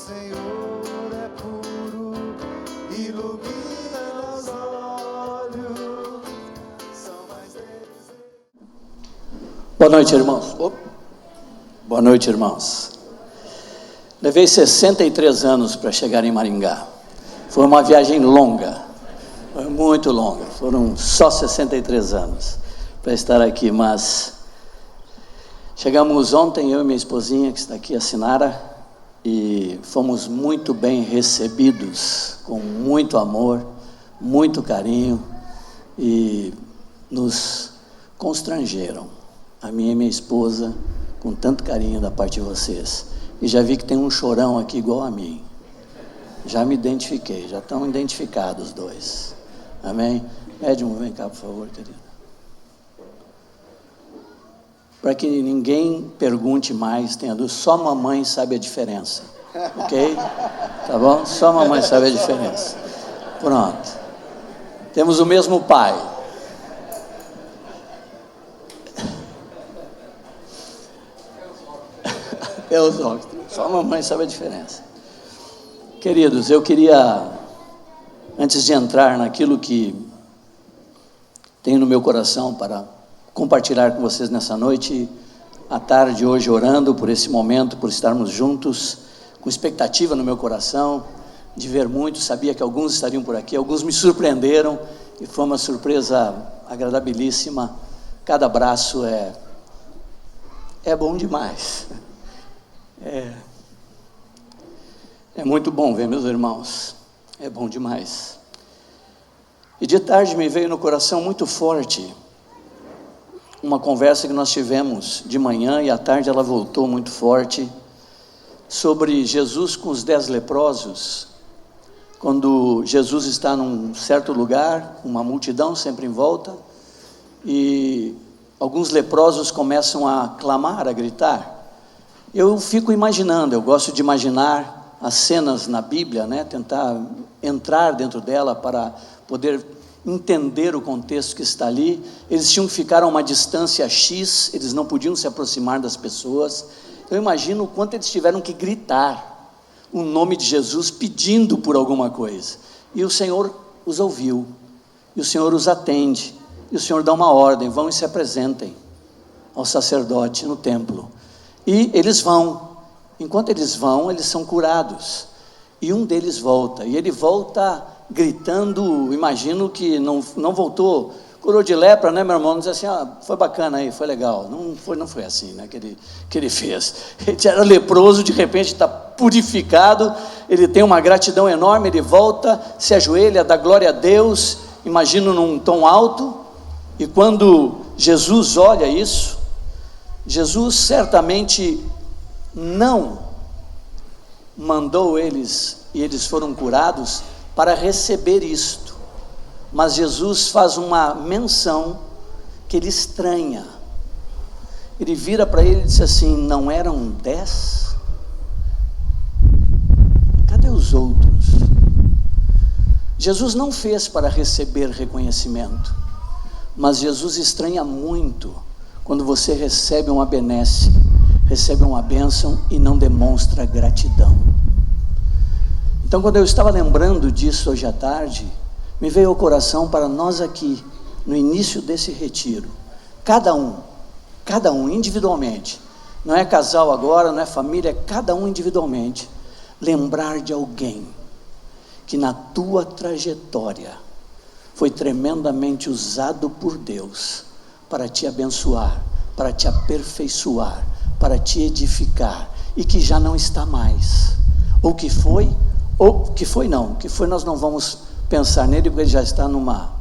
Senhor é puro, ilumina os olhos. São mais deles. Boa noite, irmãos. Boa noite, irmãos. Levei 63 anos para chegar em Maringá. Foi uma viagem longa, foi muito longa. Foram só 63 anos para estar aqui, mas chegamos ontem, eu e minha esposinha, que está aqui, a Sinara, e fomos muito bem recebidos, com muito amor, muito carinho, e nos constrangeram, a minha e minha esposa, com tanto carinho da parte de vocês. E já vi que tem um chorão aqui igual a mim. Já me identifiquei, já estão identificados os dois. Amém? Médium, vem cá, por favor, querida. Para que ninguém pergunte mais, tenha dúvida, só mamãe sabe a diferença. Ok? Tá bom? Só mamãe sabe a diferença. Pronto. Temos o mesmo pai. Só a mamãe sabe a diferença. Queridos, eu queria, antes de entrar naquilo que tenho no meu coração para compartilhar com vocês nessa noite, à tarde, hoje, orando por esse momento, por estarmos juntos, com expectativa no meu coração, de ver muitos, sabia que alguns estariam por aqui, alguns me surpreenderam, e foi uma surpresa agradabilíssima. Cada abraço é bom demais. É muito bom ver meus irmãos, é bom demais. E de tarde me veio no coração muito forte uma conversa que nós tivemos de manhã, e à tarde ela voltou muito forte, sobre Jesus com os 10 leprosos. Quando Jesus está num certo lugar, uma multidão sempre em volta, e alguns leprosos começam a clamar, a gritar. Eu fico imaginando, eu gosto de imaginar as cenas na Bíblia, né? Tentar entrar dentro dela para poder entender o contexto que está ali. Eles tinham que ficar a uma distância X, eles não podiam se aproximar das pessoas. Eu imagino o quanto eles tiveram que gritar o nome de Jesus, pedindo por alguma coisa. E o Senhor os ouviu, e o Senhor os atende, e o Senhor dá uma ordem: vão e se apresentem ao sacerdote no templo. E eles vão. Enquanto eles vão, eles são curados. E um deles volta, e ele volta gritando, imagino que não voltou, curou de lepra, né, meu irmão? Não diz assim, foi bacana aí, foi legal. Não foi assim, né, que ele fez. Ele era leproso, de repente está purificado, ele tem uma gratidão enorme, ele volta, se ajoelha, dá glória a Deus, imagino num tom alto, e quando Jesus olha isso, Jesus certamente não mandou eles, e eles foram curados, para receber isto, mas Jesus faz uma menção que ele estranha. Ele vira para ele e diz assim: não eram 10? Cadê os outros? Jesus não fez para receber reconhecimento, mas Jesus estranha muito quando você recebe uma benesse, recebe uma bênção e não demonstra gratidão. Então, quando eu estava lembrando disso hoje à tarde, me veio ao coração para nós aqui, no início desse retiro, cada um individualmente, não é casal agora, não é família, é cada um individualmente, lembrar de alguém que na tua trajetória foi tremendamente usado por Deus para te abençoar, para te aperfeiçoar, para te edificar, e que já não está mais, ou que foi nós não vamos pensar nele, porque ele já está numa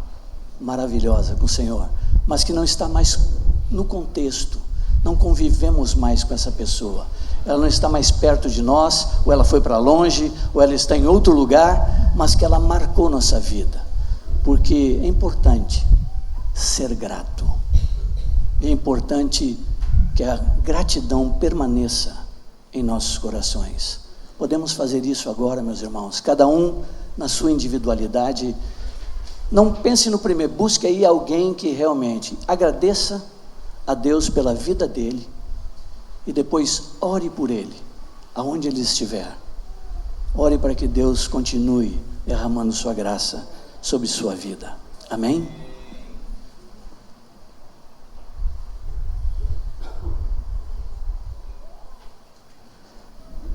maravilhosa com o Senhor, mas que não está mais no contexto, não convivemos mais com essa pessoa, ela não está mais perto de nós, ou ela foi para longe, ou ela está em outro lugar, mas que ela marcou nossa vida, porque é importante ser grato, é importante que a gratidão permaneça em nossos corações. Podemos fazer isso agora, meus irmãos, cada um na sua individualidade. Não pense no primeiro, busque aí alguém que realmente agradeça a Deus pela vida dele, e depois ore por ele, aonde ele estiver. ore para que Deus continue derramando sua graça sobre sua vida. Amém?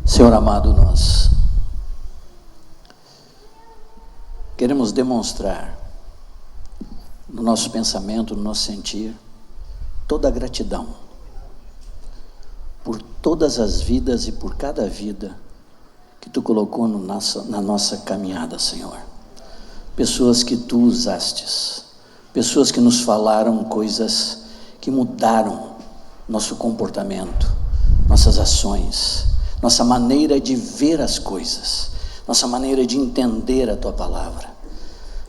Senhor amado, nós queremos demonstrar no nosso pensamento, no nosso sentir, toda a gratidão por todas as vidas e por cada vida que Tu colocou na nossa caminhada, Senhor. Pessoas que Tu usastes, pessoas que nos falaram coisas que mudaram nosso comportamento, nossas ações, nossa maneira de ver as coisas, nossa maneira de entender a Tua palavra.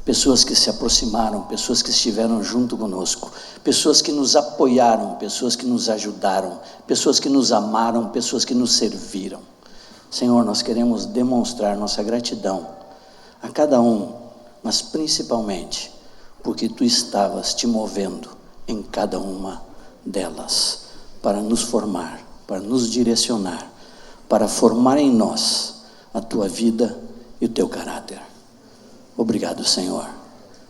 Pessoas que se aproximaram, pessoas que estiveram junto conosco, pessoas que nos apoiaram, pessoas que nos ajudaram, pessoas que nos amaram, pessoas que nos serviram. Senhor, nós queremos demonstrar nossa gratidão a cada um, mas principalmente porque Tu estavas te movendo em cada uma delas, para nos formar, para nos direcionar, para formar em nós a Tua vida e o Teu caráter. Obrigado, Senhor.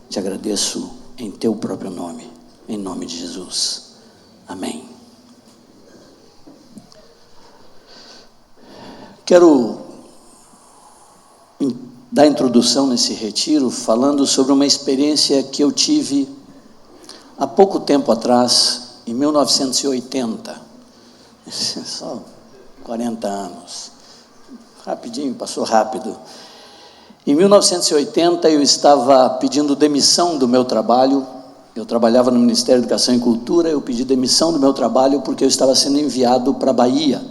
Te agradeço em Teu próprio nome, em nome de Jesus. Amém. Quero dar introdução nesse retiro falando sobre uma experiência que eu tive há pouco tempo atrás, em 1980. Só 40 anos. Rapidinho, passou rápido. Em 1980 eu estava pedindo demissão do meu trabalho. Eu trabalhava no Ministério da Educação e Cultura. Eu pedi demissão do meu trabalho porque eu estava sendo enviado para a Bahia.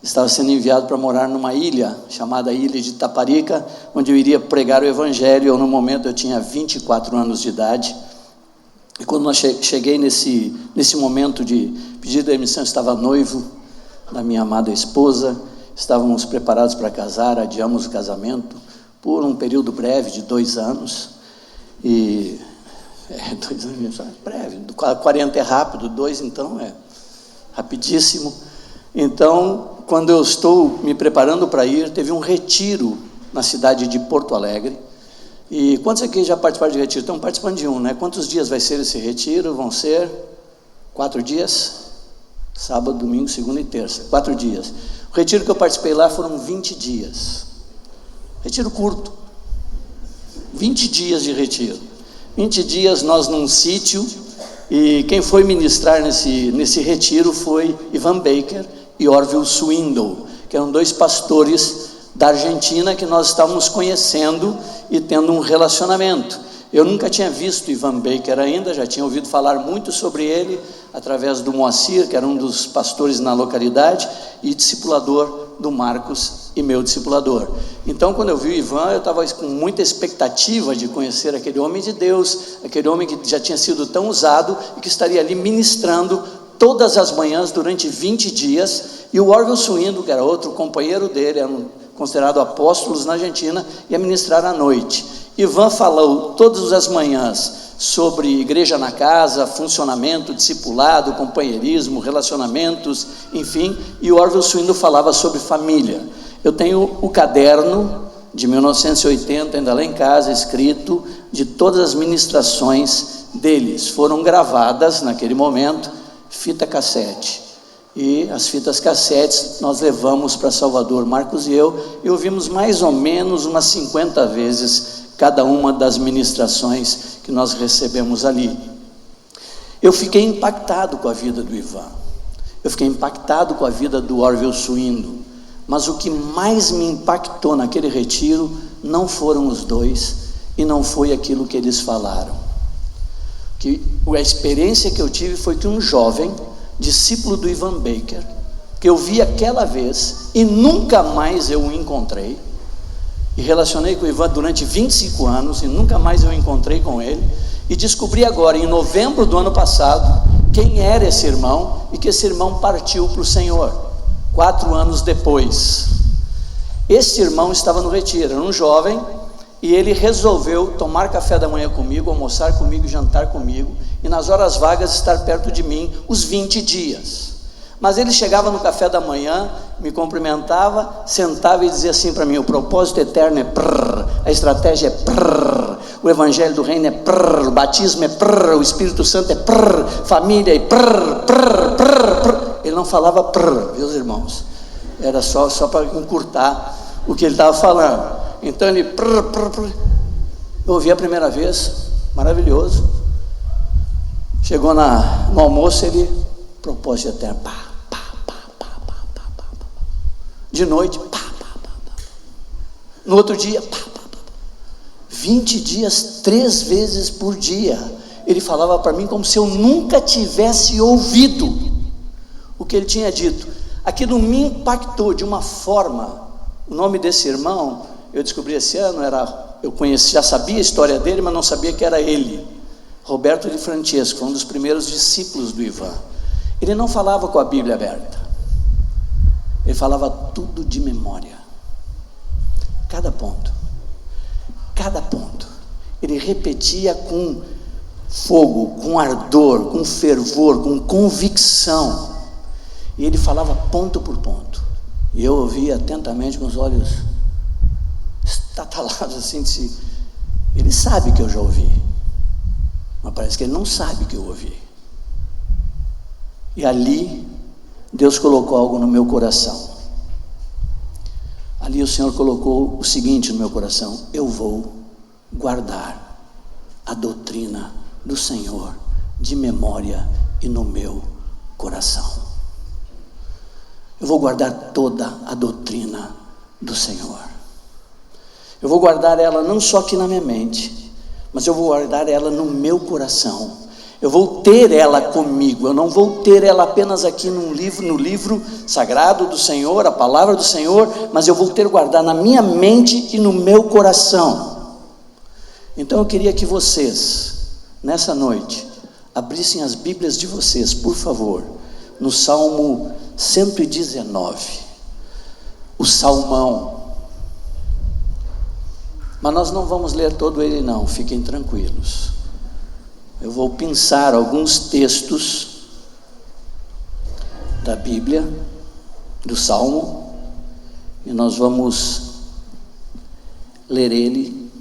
Estava sendo enviado para morar numa ilha chamada Ilha de Taparica, onde eu iria pregar o Evangelho. No momento eu tinha 24 anos de idade. E quando eu cheguei nesse momento de pedir demissão, eu estava noivo da minha amada esposa. Estávamos preparados para casar, adiamos o casamento por um período breve de 2 anos. E 2 anos é breve, 40 é rápido, 2 então é rapidíssimo. Então, quando eu estou me preparando para ir, teve um retiro na cidade de Porto Alegre. E quantos aqui já participaram de retiro? Estão participando de um, né? Quantos dias vai ser esse retiro? Vão ser 4 dias? Sábado, domingo, segunda e terça. 4 dias. O retiro que eu participei lá foram 20 dias. Retiro curto. 20 dias de retiro. 20 dias nós num sítio. E quem foi ministrar nesse retiro foi Ivan Baker e Orville Swindle, que eram 2 pastores da Argentina que nós estávamos conhecendo e tendo um relacionamento. Eu nunca tinha visto Ivan Baker ainda, já tinha ouvido falar muito sobre ele através do Moacir, que era um dos pastores na localidade e discipulador do Marcos e meu discipulador. Então, quando eu vi o Ivan, eu estava com muita expectativa de conhecer aquele homem de Deus, aquele homem que já tinha sido tão usado e que estaria ali ministrando todas as manhãs durante 20 dias, e o Orville Swindle, que era outro companheiro dele, eram considerados apóstolos na Argentina, ia ministrar à noite. Ivan falou todas as manhãs sobre igreja na casa, funcionamento, discipulado, companheirismo, relacionamentos, enfim, e o Orville Swindle falava sobre família. Eu tenho o caderno de 1980, ainda lá em casa, escrito, de todas as ministrações deles. Foram gravadas naquele momento, fita cassete. E as fitas cassetes nós levamos para Salvador, Marcos e eu, e ouvimos mais ou menos umas 50 vezes cada uma das ministrações que nós recebemos ali. Eu fiquei impactado com a vida do Ivan, eu fiquei impactado com a vida do Orville Swindle, mas o que mais me impactou naquele retiro não foram os 2 e não foi aquilo que eles falaram. A experiência que eu tive foi que um jovem, discípulo do Ivan Baker, que eu vi aquela vez e nunca mais eu o encontrei, e relacionei com o Ivan durante 25 anos e nunca mais eu encontrei com ele, e descobri agora, em novembro do ano passado, quem era esse irmão, e que esse irmão partiu para o Senhor, 4 anos depois. Esse irmão estava no retiro, era um jovem, e ele resolveu tomar café da manhã comigo, almoçar comigo, jantar comigo, e nas horas vagas estar perto de mim os 20 dias. Mas ele chegava no café da manhã, me cumprimentava, sentava e dizia assim para mim: o propósito eterno é prrr, a estratégia é prrr, o evangelho do reino é prrr, o batismo é prrr, o Espírito Santo é prrr, família é prrr, prrr, prrr, prrr. Ele não falava prrr, meus irmãos, era só para encurtar o que ele estava falando. Então ele prrr, prrr, prrr. Eu ouvi a primeira vez, maravilhoso. Chegou no almoço, ele, propósito eterno, pá. De noite, pá. No outro dia, pá. 20 dias, 3 vezes por dia, ele falava para mim como se eu nunca tivesse ouvido o que ele tinha dito. Aquilo me impactou de uma forma. O nome desse irmão, eu descobri esse ano, eu conheci, já sabia a história dele, mas não sabia que era ele, Roberto de Francesco, foi um dos primeiros discípulos do Ivan. Ele não falava com a Bíblia aberta, ele falava tudo de memória, cada ponto, ele repetia com fogo, com ardor, com fervor, com convicção, e ele falava ponto por ponto, e eu ouvia atentamente com os olhos estatalados assim, disse, ele sabe que eu já ouvi, mas parece que ele não sabe que eu ouvi. E ali Deus colocou algo no meu coração. Ali o Senhor colocou o seguinte no meu coração: eu vou guardar a doutrina do Senhor de memória e no meu coração. Eu vou guardar toda a doutrina do Senhor. Eu vou guardar ela não só aqui na minha mente, mas eu vou guardar ela no meu coração. Eu vou ter ela comigo, eu não vou ter ela apenas aqui no livro sagrado do Senhor, a palavra do Senhor, mas eu vou ter guardar na minha mente e no meu coração. Então eu queria que vocês, nessa noite, abrissem as Bíblias de vocês, por favor, no Salmo 119, o Salmão. Mas nós não vamos ler todo ele não, fiquem tranquilos. Eu vou pensar alguns textos da Bíblia, do Salmo, e nós vamos ler ele,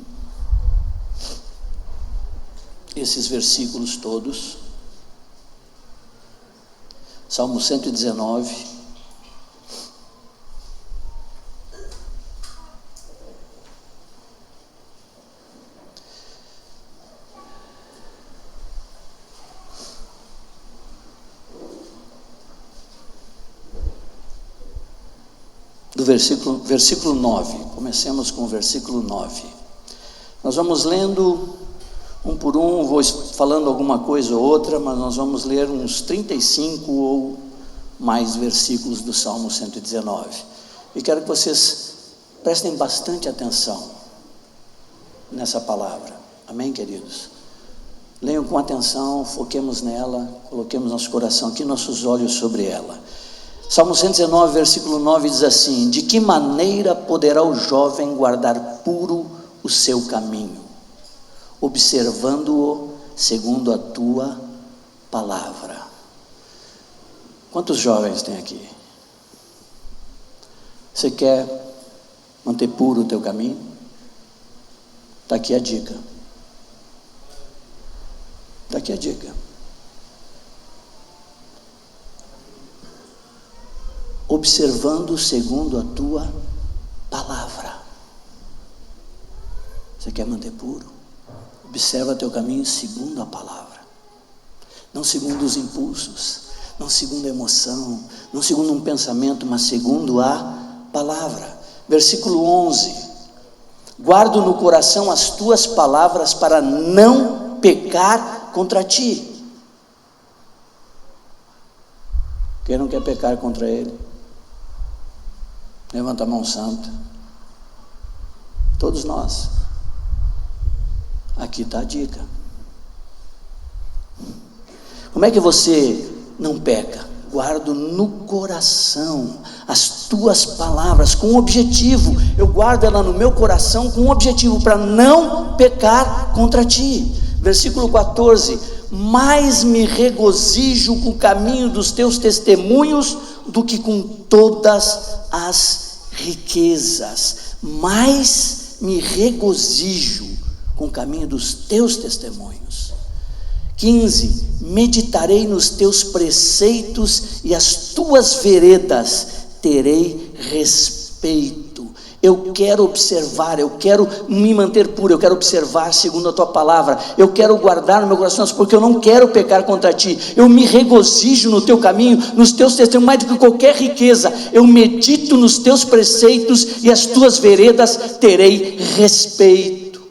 esses versículos todos. Salmo 119. Do versículo 9, comecemos com o versículo 9. Nós vamos lendo um por um, vou falando alguma coisa ou outra, mas nós vamos ler uns 35 ou mais versículos do Salmo 119. E quero que vocês prestem bastante atenção nessa palavra. Amém, queridos? Leiam com atenção, foquemos nela, coloquemos nosso coração aqui, nossos olhos sobre ela. Salmo 119, versículo 9 diz assim: de que maneira poderá o jovem guardar puro o seu caminho, observando-o segundo a tua palavra? Quantos jovens tem aqui? Você quer manter puro o teu caminho? Está aqui a dica. Está aqui a dica. Observando segundo a tua palavra. Você quer manter puro? Observa teu caminho segundo a palavra, não segundo os impulsos, não segundo a emoção, não segundo um pensamento, mas segundo a palavra. Versículo 11: guardo no coração as tuas palavras para não pecar contra ti. Quem não quer pecar contra ele? Levanta a mão santa. Todos nós. Aqui está a dica. Como é que você não peca? Guardo no coração as tuas palavras com objetivo. Eu guardo ela no meu coração com objetivo para não pecar contra ti. Versículo 14: mais me regozijo com o caminho dos teus testemunhos do que com todas as riquezas. Mais me regozijo com o caminho dos teus testemunhos. 15, meditarei nos teus preceitos e as tuas veredas terei respeito. Eu quero observar, eu quero me manter puro, eu quero observar segundo a tua palavra, eu quero guardar no meu coração, porque eu não quero pecar contra ti. Eu me regozijo no teu caminho, nos teus testemunhos, mais do que qualquer riqueza. Eu medito nos teus preceitos e as tuas veredas terei respeito.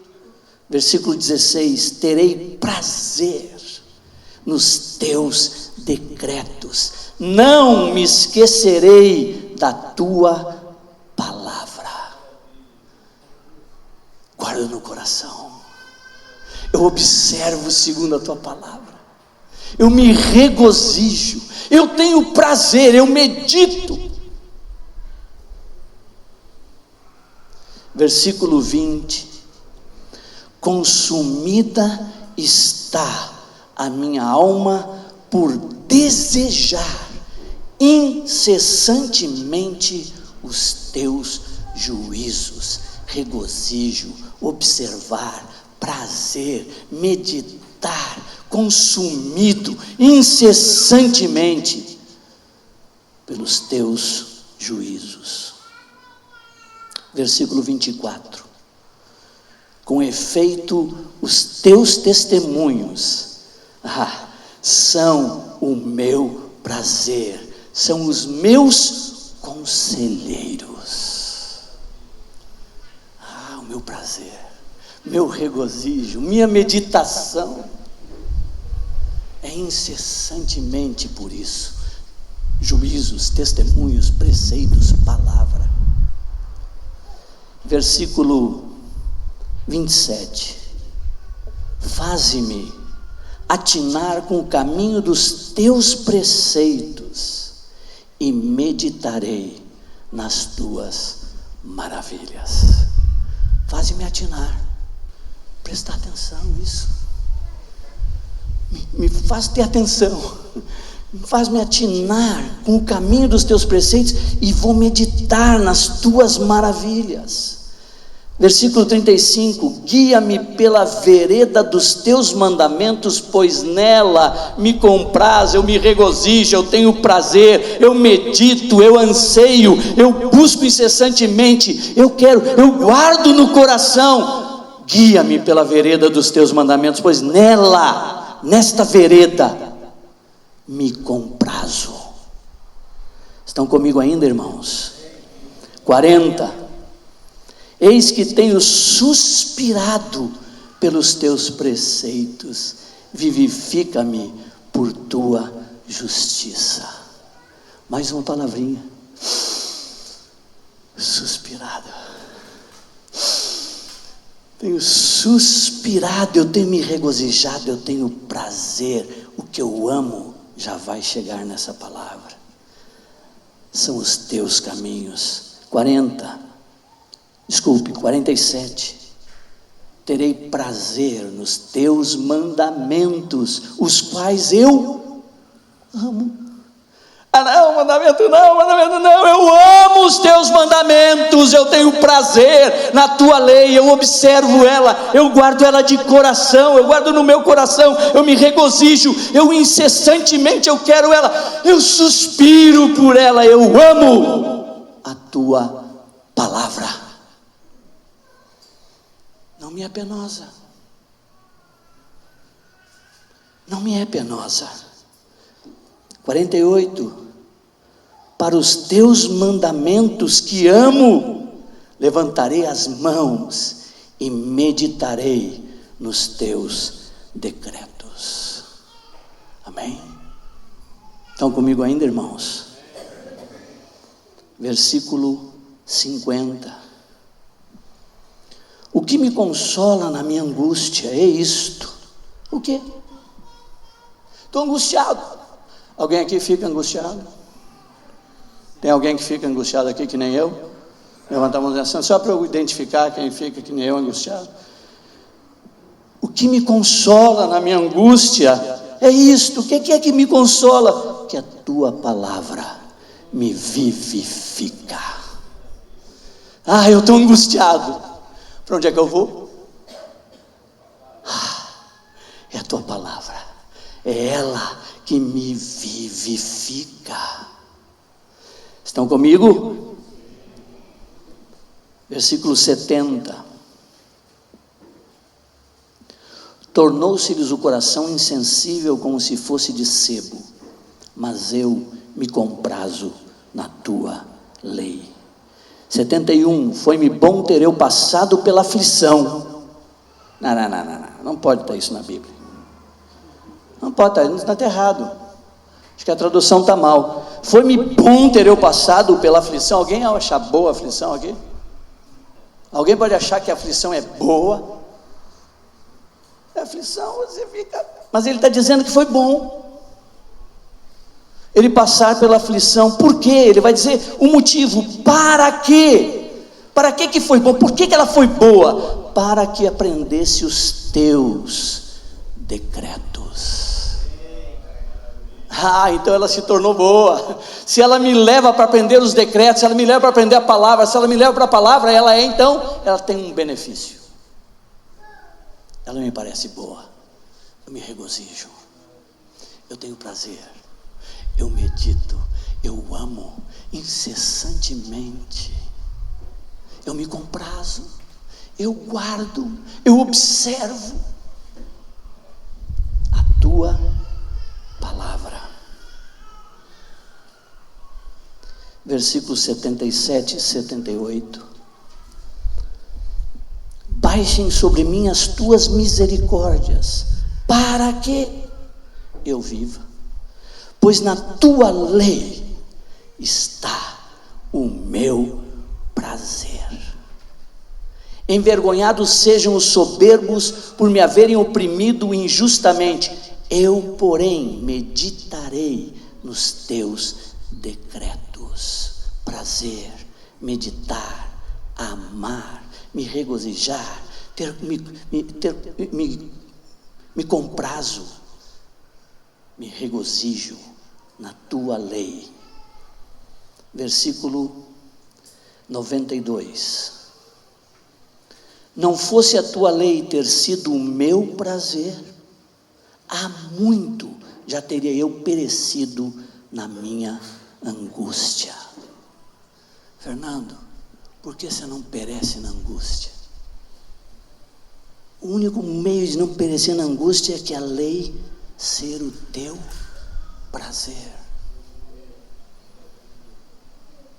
Versículo 16, terei prazer nos teus decretos, não me esquecerei da tua palavra. Guarda no coração, eu observo segundo a tua palavra, eu me regozijo, eu tenho prazer, eu medito. Versículo 20, consumida está a minha alma por desejar incessantemente os teus juízos. Regozijo, observar, prazer, meditar, consumido incessantemente pelos teus juízos. Versículo 24, com efeito os teus testemunhos são o meu prazer, são os meus conselheiros. O meu prazer, meu regozijo, minha meditação é incessantemente por isso. Juízos, testemunhos, preceitos, palavra. Versículo 27, faze-me atinar com o caminho dos teus preceitos e meditarei nas tuas maravilhas. Faze-me atinar, prestar atenção nisso, me faz ter atenção, faz-me atinar com o caminho dos teus preceitos e vou meditar nas tuas maravilhas. Versículo 35, guia-me pela vereda dos teus mandamentos, pois nela me compraz, eu me regozijo, eu tenho prazer, eu medito, eu anseio, eu busco incessantemente, eu guardo no coração. Guia-me pela vereda dos teus mandamentos, pois nela, nesta vereda, me comprazo. Estão comigo ainda, irmãos? 40, eis que tenho suspirado pelos teus preceitos, vivifica-me por tua justiça. Mais uma palavrinha, suspirado. Tenho suspirado, eu tenho me regozijado, eu tenho prazer. O que eu amo já vai chegar nessa palavra. São os teus caminhos. 47, terei prazer nos teus mandamentos, os quais eu amo. Mandamento não, eu amo os teus mandamentos, eu tenho prazer na tua lei, eu observo ela, eu guardo ela de coração, eu guardo no meu coração, eu me regozijo, eu incessantemente eu quero ela, eu suspiro por ela, eu amo a tua palavra. Não me é penosa, não me é penosa. 48, para os teus mandamentos que amo, levantarei as mãos e meditarei nos teus decretos. Amém? Estão comigo ainda, irmãos? Versículo 50, o que me consola na minha angústia é isto. O quê? Estou angustiado. Alguém aqui fica angustiado? Tem alguém que fica angustiado aqui que nem eu? Levanta a mão assim, só para eu identificar quem fica que nem eu angustiado. O que me consola na minha angústia é isto. O que é que me consola? Que a tua palavra me vivifica. Eu estou angustiado. Para onde é que eu vou? É a tua palavra. É ela que me vivifica. Estão comigo? Versículo 70. Tornou-se-lhes o coração insensível como se fosse de sebo, mas eu me comprazo na tua lei. 71. Foi-me bom ter eu passado pela aflição. Não pode estar isso na Bíblia. Não pode estar, está errado. Acho que a tradução está mal. Foi-me bom ter eu passado pela aflição. Alguém acha boa a aflição aqui? Alguém pode achar que a aflição é boa? A aflição, você fica... Mas ele está dizendo que foi bom ele passar pela aflição. Por quê? Ele vai dizer o motivo. Para quê? Para que foi bom? Por que ela foi boa? Para que aprendesse os teus decretos. Então ela se tornou boa. Se ela me leva para aprender os decretos, se ela me leva para aprender a palavra, se ela me leva para a palavra, ela tem um benefício. Ela me parece boa. Eu me regozijo. Eu tenho prazer. Eu medito. Eu amo incessantemente. Eu me comprazo. Eu guardo. Eu observo a tua palavra. Versículos 77 e 78. Baixem sobre mim as tuas misericórdias, para que eu viva, pois na tua lei está o meu prazer. Envergonhados sejam os soberbos por me haverem oprimido injustamente. Eu, porém, meditarei nos teus decretos. Prazer, meditar, amar, me regozijar, me comprazo, me regozijo na tua lei. Versículo 92. Não fosse a tua lei ter sido o meu prazer, há muito já teria eu perecido na minha angústia. Fernando, por que você não perece na angústia? O único meio de não perecer na angústia é que a lei ser o teu prazer.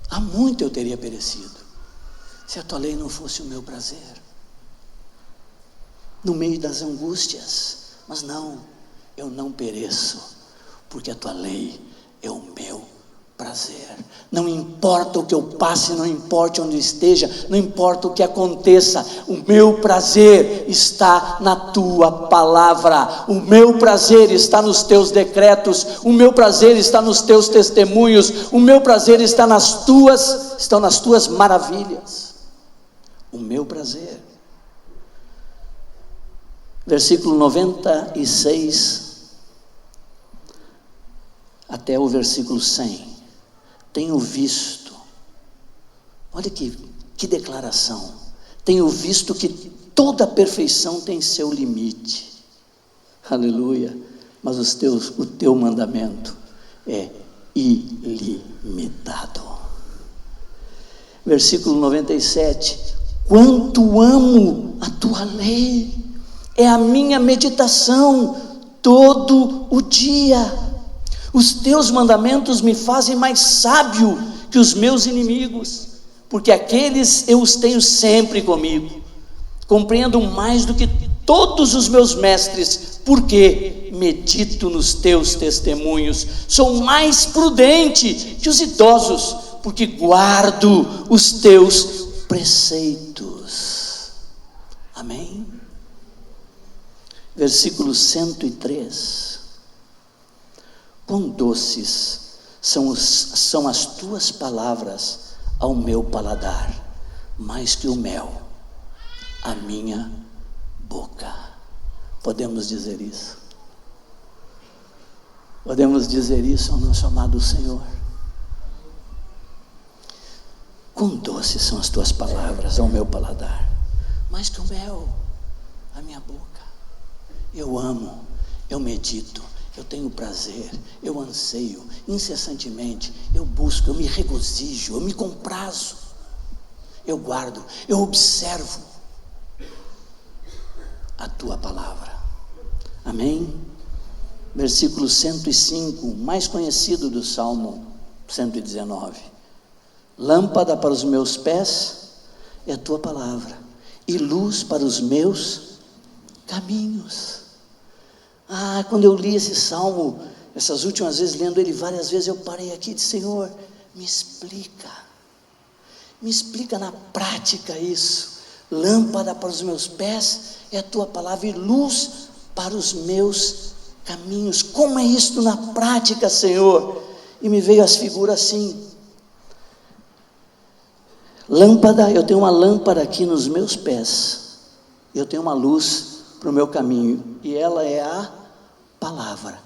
Há muito eu teria perecido se a tua lei não fosse o meu prazer, no meio das angústias. Mas não, eu não pereço, porque a tua lei é o meu prazer. Não importa o que eu passe, não importa onde eu esteja, não importa o que aconteça, o meu prazer está na tua palavra, o meu prazer está nos teus decretos, o meu prazer está nos teus testemunhos, o meu prazer estão nas tuas maravilhas. O meu prazer. Versículo 96 até o versículo 100. Tenho visto, olha que declaração, tenho visto que toda perfeição tem seu limite, aleluia, mas o teu mandamento é ilimitado. Versículo 97, quanto amo a tua lei, é a minha meditação todo o dia. Os teus mandamentos me fazem mais sábio que os meus inimigos, porque aqueles eu os tenho sempre comigo. Compreendo mais do que todos os meus mestres, porque medito nos teus testemunhos. Sou mais prudente que os idosos, porque guardo os teus preceitos. Amém? Versículo 103. Quão doces são as tuas palavras ao meu paladar, mais que o mel, a minha boca. Podemos dizer isso. Podemos dizer isso ao nosso amado Senhor. Quão doces são as tuas palavras ao meu paladar, mais que o mel à minha boca. Eu amo, eu medito, eu tenho prazer, eu anseio incessantemente, eu busco, eu me regozijo, eu me comprazo, eu guardo, eu observo a tua palavra. Amém? Versículo 105, mais conhecido do Salmo 119. Lâmpada para os meus pés é a tua palavra, e luz para os meus caminhos. Quando eu li esse salmo, essas últimas vezes, lendo ele várias vezes, eu parei aqui e disse: Senhor, me explica na prática isso. Lâmpada para os meus pés é a tua palavra, e luz para os meus caminhos. Como é isso na prática, Senhor? E me veio as figuras assim. Lâmpada, eu tenho uma lâmpada aqui nos meus pés, eu tenho uma luz para o meu caminho, e ela é a palavra.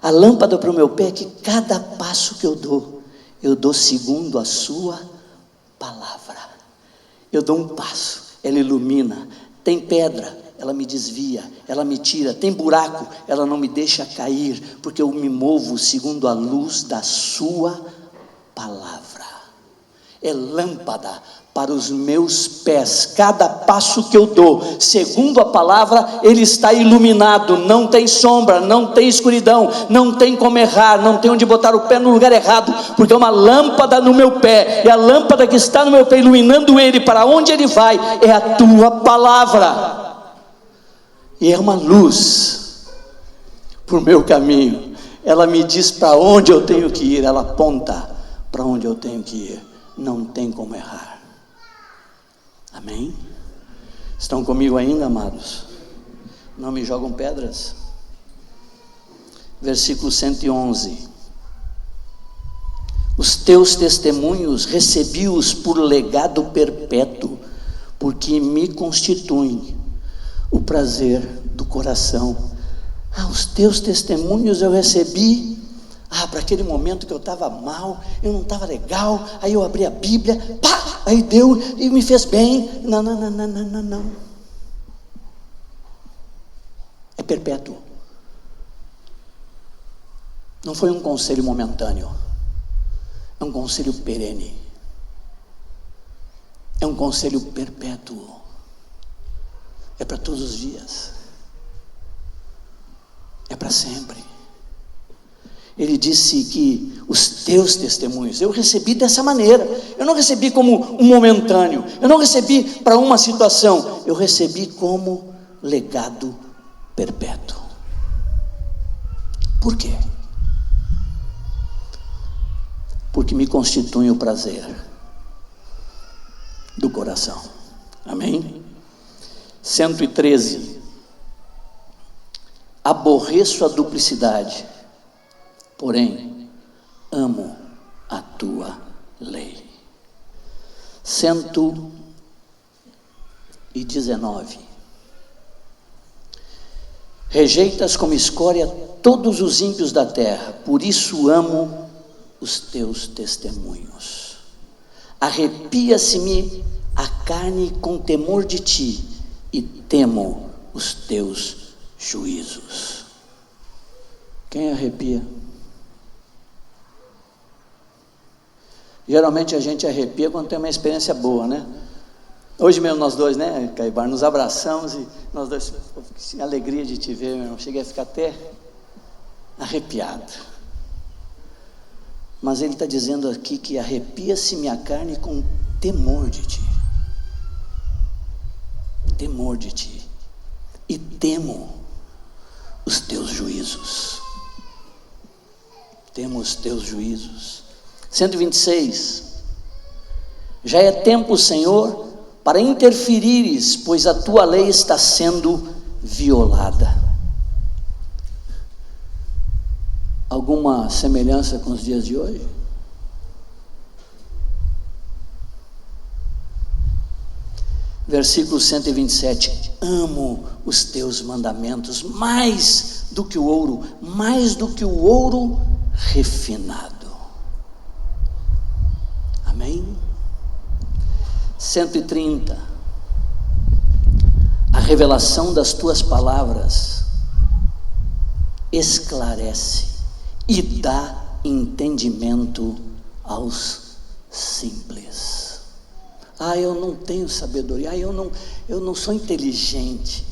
A lâmpada para o meu pé é que cada passo que eu dou segundo a sua palavra. Eu dou um passo, ela ilumina. Tem pedra, ela me desvia, ela me tira. Tem buraco, ela não me deixa cair, porque eu me movo segundo a luz da sua palavra. É lâmpada para os meus pés. Cada passo que eu dou, segundo a palavra, ele está iluminado. Não tem sombra, não tem escuridão, não tem como errar, não tem onde botar o pé no lugar errado, porque é uma lâmpada no meu pé. É a lâmpada que está no meu pé, iluminando ele para onde ele vai. É a tua palavra, e é uma luz para o meu caminho. Ela me diz para onde eu tenho que ir, ela aponta para onde eu tenho que ir. Não tem como errar. Amém? Estão comigo ainda, amados? Não me jogam pedras? Versículo 111. Os teus testemunhos recebi-os por legado perpétuo, porque me constituem o prazer do coração. Os teus testemunhos eu recebi. Para aquele momento que eu estava mal, eu não estava legal, aí eu abri a Bíblia, aí deu e me fez bem. Não. É perpétuo. Não foi um conselho momentâneo, é um conselho perene, é um conselho perpétuo, é para todos os dias, é para sempre. Ele disse que os teus testemunhos, eu recebi dessa maneira. Eu não recebi como um momentâneo, eu não recebi para uma situação, eu recebi como legado perpétuo. Por quê? Porque me constitui o prazer do coração. Amém? 113. Aborreço a duplicidade, porém amo a tua lei. 119. Rejeitas como escória todos os ímpios da terra, por isso amo os teus testemunhos. Arrepia-se-me a carne com temor de ti, e temo os teus juízos. Quem arrepia? Geralmente a gente arrepia quando tem uma experiência boa, né? Hoje mesmo nós dois, né, Caibar, nos abraçamos e nós dois, que alegria de te ver, meu irmão. Cheguei a ficar até arrepiado. Mas ele está dizendo aqui que arrepia-se minha carne com temor de ti. Temor de ti. E temo os teus juízos. Temo os teus juízos. 126. Já é tempo, Senhor, para interferires, pois a tua lei está sendo violada. Alguma semelhança com os dias de hoje? Versículo 127, amo os teus mandamentos mais do que o ouro refinado. Amém? 130, a revelação das tuas palavras esclarece e dá entendimento aos simples. Eu não tenho sabedoria, eu não sou inteligente.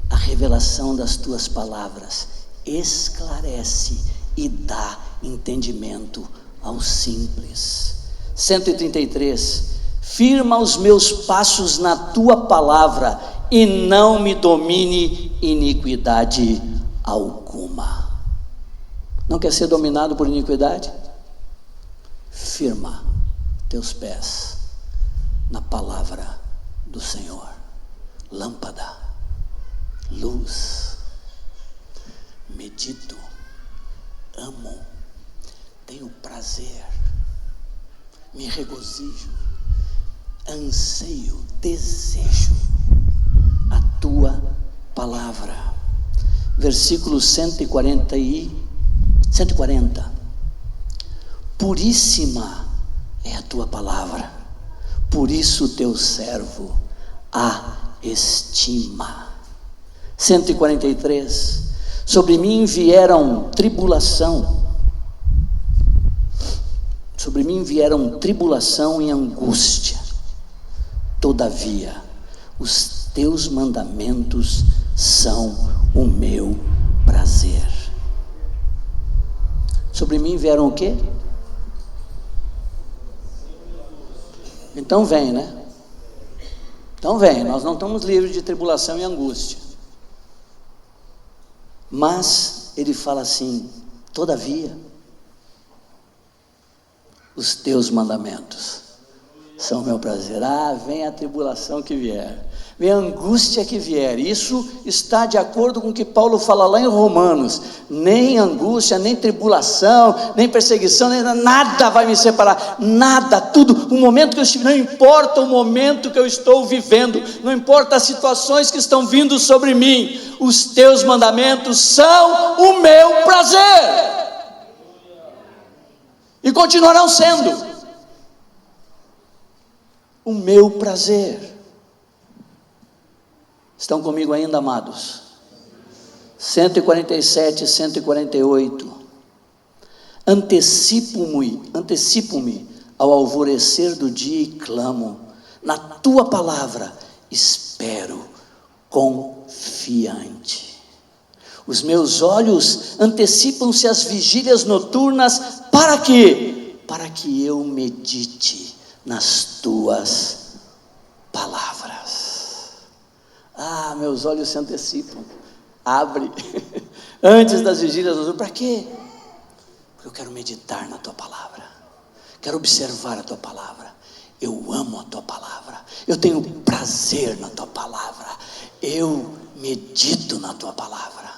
A revelação das tuas palavras esclarece e dá entendimento aos simples. 133, firma os meus passos na tua palavra e não me domine iniquidade alguma. Não quer ser dominado por iniquidade? Firma teus pés na palavra do Senhor. Lâmpada, luz, medito, amo, tenho prazer, me regozijo, anseio, desejo a tua palavra. Versículo 140, puríssima é a tua palavra, por isso teu servo a estima. 143, sobre mim vieram tribulação e angústia, todavia os teus mandamentos são o meu prazer. Sobre mim vieram o quê? Então vem, né? Então vem, nós não estamos livres de tribulação e angústia. Mas ele fala assim, todavia, os teus mandamentos são meu prazer. Vem a tribulação que vier, vem a angústia que vier, isso está de acordo com o que Paulo fala lá em Romanos, nem angústia, nem tribulação, nem perseguição, nem nada vai me separar, nada, tudo, o momento que eu estiver, não importa o momento que eu estou vivendo, não importa as situações que estão vindo sobre mim, os teus mandamentos são o meu prazer, e continuarão sendo o meu prazer. Estão comigo ainda, amados? 147, 148. Antecipo-me ao alvorecer do dia e clamo, na tua palavra espero confiante. Os meus olhos antecipam-se às vigílias noturnas, para quê? Para que eu medite nas tuas palavras. Meus olhos se antecipam, abre, antes das vigílias, para quê? Porque eu quero meditar na tua palavra, quero observar a tua palavra, eu amo a tua palavra, eu tenho prazer na tua palavra, eu medito na tua palavra,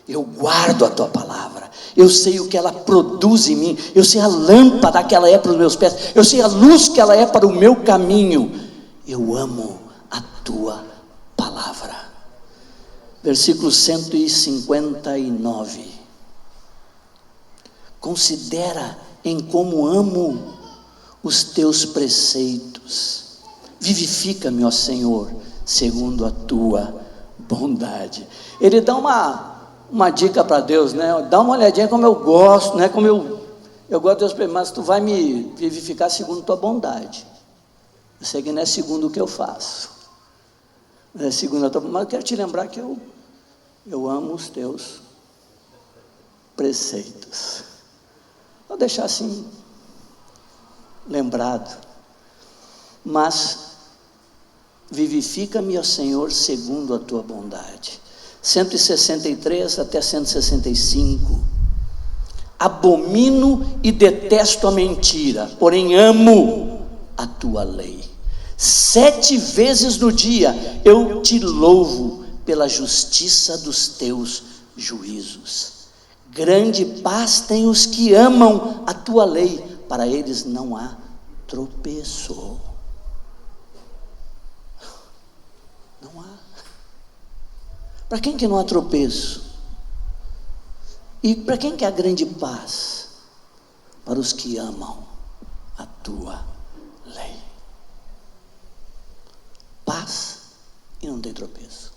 eu guardo a tua palavra, eu sei o que ela produz em mim, eu sei a lâmpada que ela é para os meus pés, eu sei a luz que ela é para o meu caminho, eu amo a tua palavra. Versículo 159, considera em como amo os teus preceitos, vivifica-me, ó Senhor, segundo a tua bondade. Ele dá uma dica para Deus, né? Dá uma olhadinha como eu gosto, né? Como eu gosto de Deus, mas tu vai me vivificar segundo a tua bondade. Eu sei que não é segundo o que eu faço, não é segundo a tua, mas eu quero te lembrar que eu amo os teus preceitos. Vou deixar assim lembrado. Mas vivifica-me, ó Senhor, segundo a tua bondade. 163 até 165. Abomino e detesto a mentira, porém amo a tua lei. 7 vezes no dia eu te louvo pela justiça dos teus juízos. Grande paz têm os que amam a tua lei, para eles não há tropeço. Para quem que não há tropeço? E para quem que há grande paz? Para os que amam a tua lei. Paz e não tem tropeço.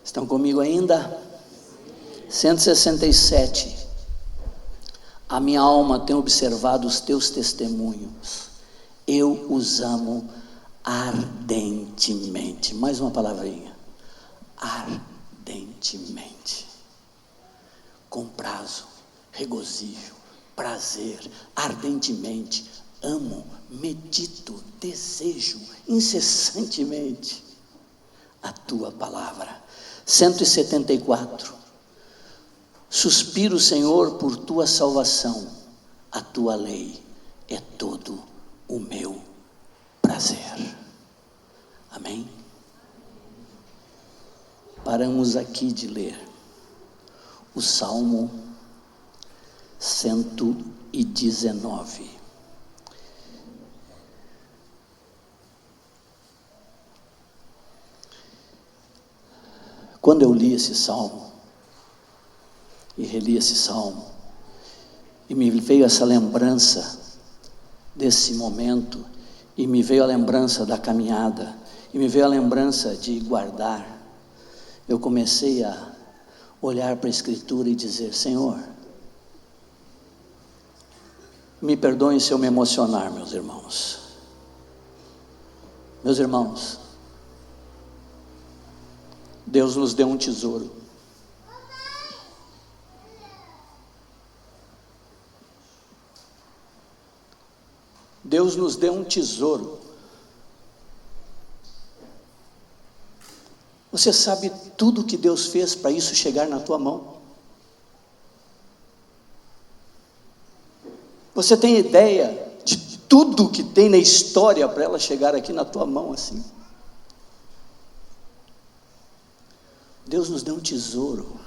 Estão comigo ainda? 167. A minha alma tem observado os teus testemunhos. Eu os amo ardentemente. Mais uma palavrinha. Ardentemente. Com prazo, regozijo, prazer, ardentemente. Amo, medito, desejo, incessantemente a tua palavra. 174. Suspiro, Senhor, por tua salvação. A tua lei é todo o meu prazer. Amém? Paramos aqui de ler o Salmo 119. Quando eu li esse salmo, e reli esse salmo, e me veio essa lembrança desse momento, e me veio a lembrança da caminhada, e me veio a lembrança de guardar, eu comecei a olhar para a Escritura e dizer: Senhor, me perdoem se eu me emocionar, meus irmãos. Meus irmãos, Deus nos deu um tesouro. Deus nos deu um tesouro. Você sabe tudo que Deus fez para isso chegar na tua mão? Você tem ideia de tudo que tem na história para ela chegar aqui na tua mão assim? Deus nos deu um tesouro.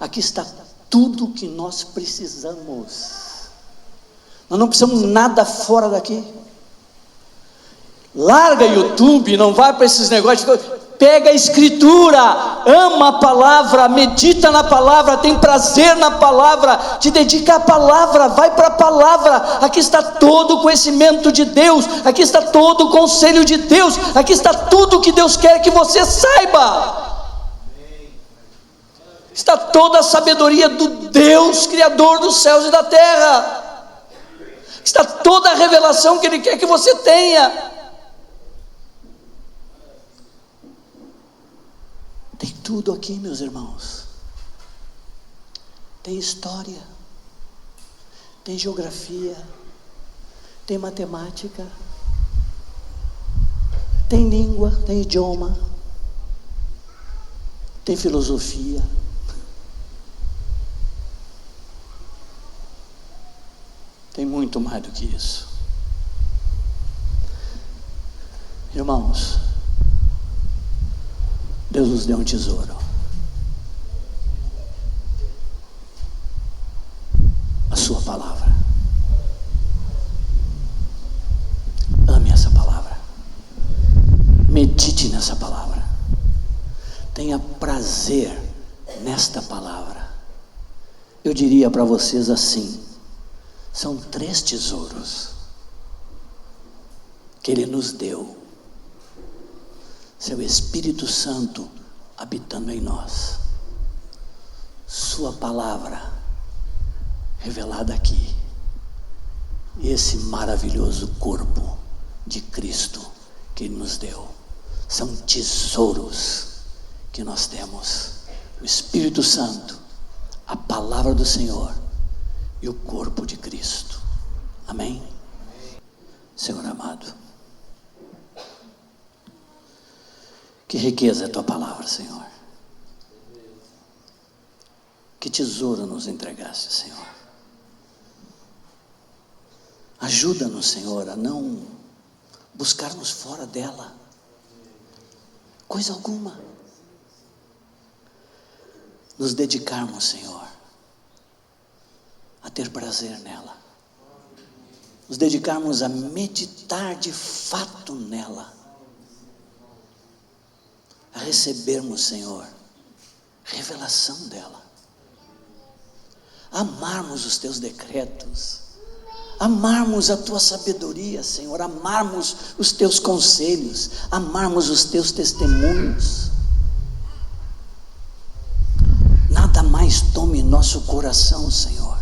Aqui está tudo que nós precisamos. Nós não precisamos nada fora daqui. Larga YouTube, não vai para esses negócios. Pega a Escritura, ama a palavra, medita na palavra, tem prazer na palavra, te dedica à palavra, vai para a palavra. Aqui está todo o conhecimento de Deus, aqui está todo o conselho de Deus, aqui está tudo o que Deus quer que você saiba. Está toda a sabedoria do Deus, Criador dos céus e da terra. Está toda a revelação que Ele quer que você tenha. Tem tudo aqui, meus irmãos. Tem história, tem geografia, tem matemática, tem língua, tem idioma, tem filosofia. Tem muito mais do que isso. Irmãos, Deus nos deu um tesouro. A sua palavra. Ame essa palavra. Medite nessa palavra. Tenha prazer nesta palavra. Eu diria para vocês assim: são 3 tesouros que Ele nos deu. Seu Espírito Santo habitando em nós, sua palavra revelada aqui, e esse maravilhoso corpo de Cristo que Ele nos deu. São tesouros que nós temos: o Espírito Santo, a palavra do Senhor e o corpo de Cristo. Amém? Senhor amado, que riqueza é a tua palavra, Senhor. Que tesouro nos entregaste, Senhor. Ajuda-nos, Senhor, a não buscarmos fora dela coisa alguma. Nos dedicarmos, Senhor, a ter prazer nela. Nos dedicarmos a meditar de fato nela. a recebermos, Senhor, revelação dela, amarmos os teus decretos, amarmos a tua sabedoria, Senhor, amarmos os teus conselhos, amarmos os teus testemunhos. Nada mais tome nosso coração, Senhor.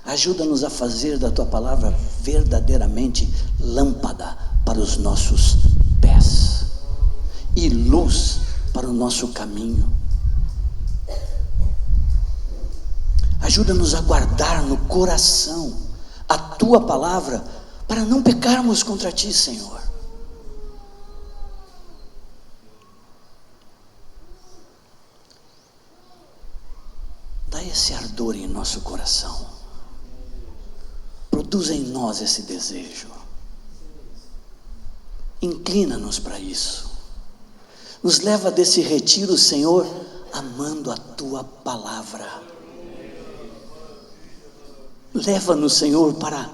Ajuda-nos a fazer da tua palavra verdadeiramente lâmpada para os nossos pés e luz para o nosso caminho. Ajuda-nos a guardar no coração a tua palavra para não pecarmos contra ti, Senhor. Dá esse ardor em nosso coração. Produz em nós esse desejo. Inclina-nos para isso. Nos leva desse retiro, Senhor, amando a tua palavra. Leva-nos, Senhor, para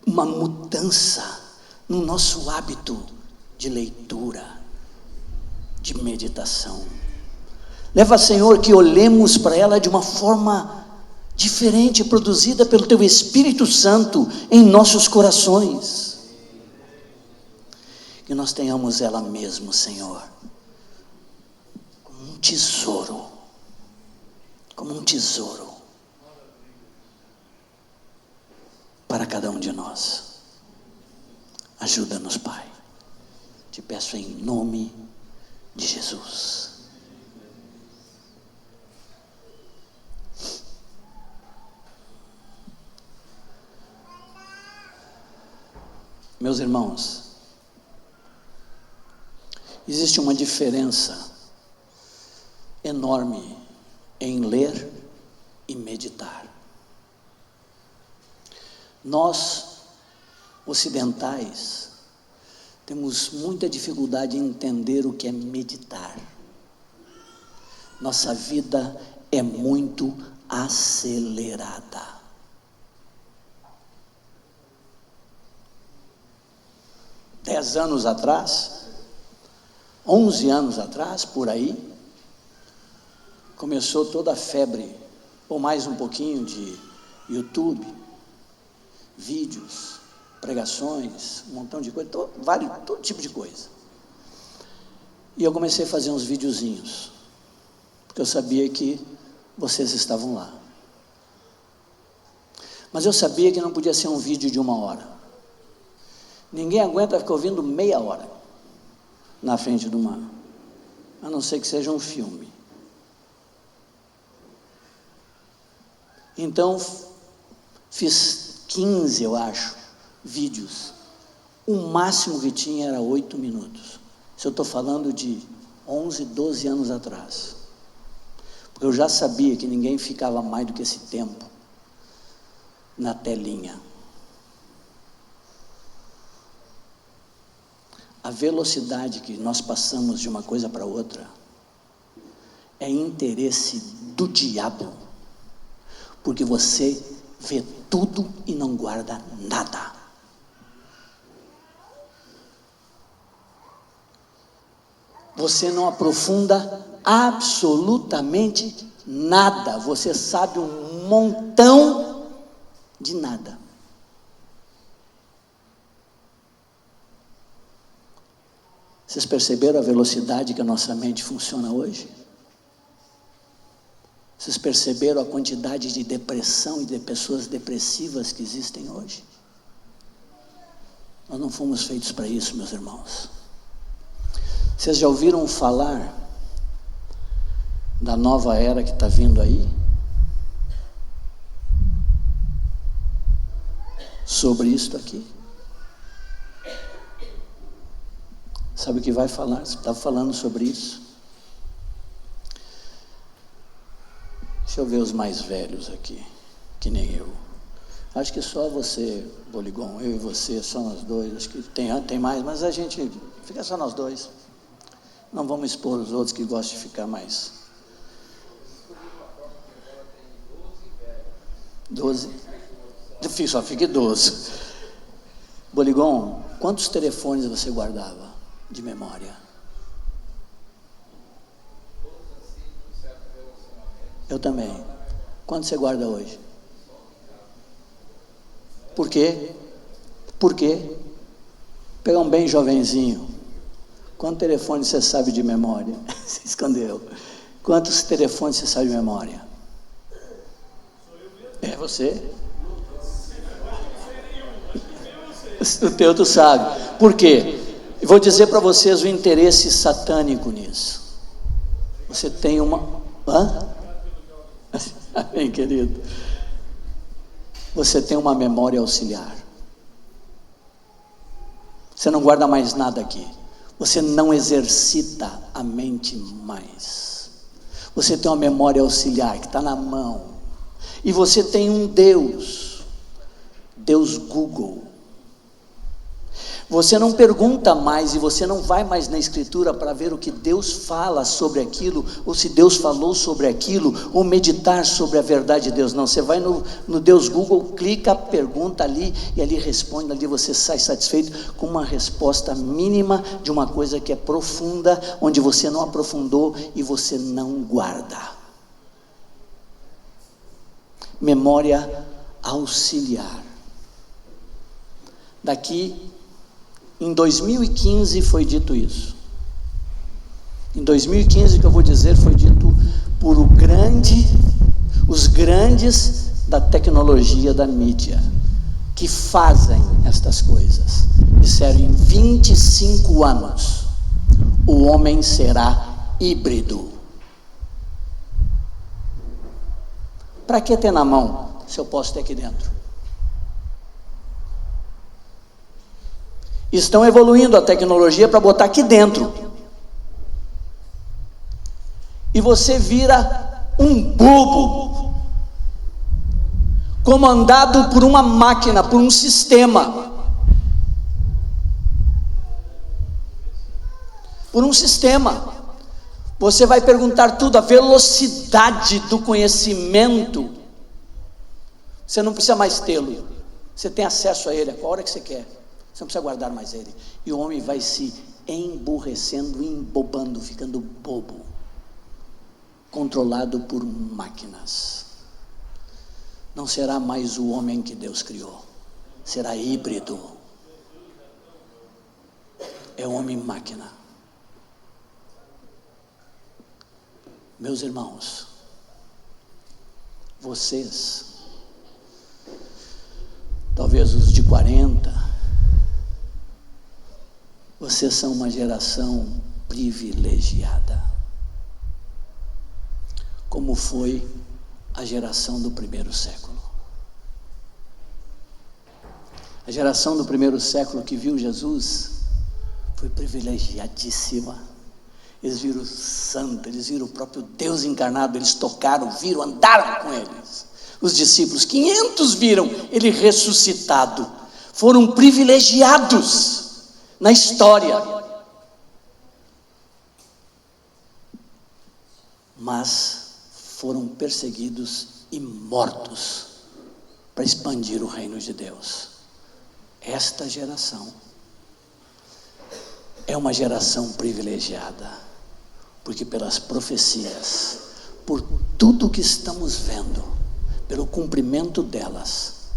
uma mudança no nosso hábito de leitura, de meditação. Leva, Senhor, que olhemos para ela de uma forma diferente, produzida pelo Teu Espírito Santo em nossos corações. Que nós tenhamos ela mesmo, Senhor, como um tesouro, para cada um de nós. Ajuda-nos, Pai. Te peço em nome de Jesus. Meus irmãos, existe uma diferença enorme em ler e meditar. Nós, ocidentais, temos muita dificuldade em entender o que é meditar. Nossa vida é muito acelerada. 10 anos atrás, 11 anos atrás, por aí, começou toda a febre, ou mais um pouquinho, de YouTube, vídeos, pregações, um montão de coisa, todo tipo de coisa. E eu comecei a fazer uns videozinhos, porque eu sabia que vocês estavam lá. Mas eu sabia que não podia ser um vídeo de 1 hora. Ninguém aguenta ficar ouvindo meia hora na frente de uma, a não ser que seja um filme. Então, fiz 15, eu acho, vídeos. O máximo que tinha era 8 minutos. Isso eu estou falando de 11, 12 anos atrás. Porque eu já sabia que ninguém ficava mais do que esse tempo na telinha. A velocidade que nós passamos de uma coisa para outra é interesse do diabo, porque você vê tudo e não guarda nada. Você não aprofunda absolutamente nada, você sabe um montão de nada. Vocês perceberam a velocidade que a nossa mente funciona hoje? Vocês perceberam a quantidade de depressão e de pessoas depressivas que existem hoje? Nós não fomos feitos para isso, meus irmãos. Vocês já ouviram falar da nova era que está vindo aí? Sobre isto aqui? Sabe o que vai falar? Está falando sobre isso? Deixa eu ver os mais velhos aqui, que nem eu. Acho que só você, Boligon, eu e você, só nós dois. Acho que tem mais, mas a gente fica só nós dois. Não vamos expor os outros que gostam de ficar mais. 12? Só fique 12. Boligon, quantos telefones você guardava? de memória. Eu também. Quanto você guarda hoje? Por quê? Por quê? Pegar um bem jovenzinho. Quantos telefones você sabe de memória? Você escondeu. Quantos telefones você sabe de memória? É você? O teu tu sabe. Por quê? Eu vou dizer para vocês o interesse satânico nisso. Você tem uma... Hã? Amém, querido. Você tem uma memória auxiliar. Você não guarda mais nada aqui. Você não exercita a mente mais. Você tem uma memória auxiliar que está na mão. E você tem um Deus. Deus Google. Você não pergunta mais e você não vai mais na Escritura para ver o que Deus fala sobre aquilo, ou se Deus falou sobre aquilo, ou meditar sobre a verdade de Deus. Não, você vai no Deus Google, clica, pergunta ali, e ali responde, ali você sai satisfeito com uma resposta mínima de uma coisa que é profunda, onde você não aprofundou e você não guarda. Memória auxiliar. Daqui em 2015 foi dito isso. Em 2015, que eu vou dizer, foi dito por os grandes da tecnologia, da mídia, que fazem estas coisas. Disseram: em 25 anos, o homem será híbrido. Para que ter na mão, se eu posso ter aqui dentro? Estão evoluindo a tecnologia para botar aqui dentro. E você vira um bobo, comandado por uma máquina, por um sistema. Por um sistema. Você vai perguntar tudo, a velocidade do conhecimento. Você não precisa mais tê-lo. Você tem acesso a ele a qual hora que você quer. Você não precisa guardar mais ele. E o homem vai se emburrecendo, embobando, ficando bobo, controlado por máquinas. Não será mais o homem que Deus criou, será híbrido. É homem-máquina. Meus irmãos, vocês, talvez os de 40, vocês são uma geração privilegiada, como foi a geração do primeiro século. A geração do primeiro século que viu Jesus foi privilegiadíssima. Eles viram o santo, eles viram o próprio Deus encarnado, eles tocaram, viram, andaram com eles. Os discípulos, 500 viram ele ressuscitado. Foram privilegiados na história, mas foram perseguidos e mortos para expandir o reino de Deus. Esta geração é uma geração privilegiada, porque pelas profecias, por tudo que estamos vendo, pelo cumprimento delas,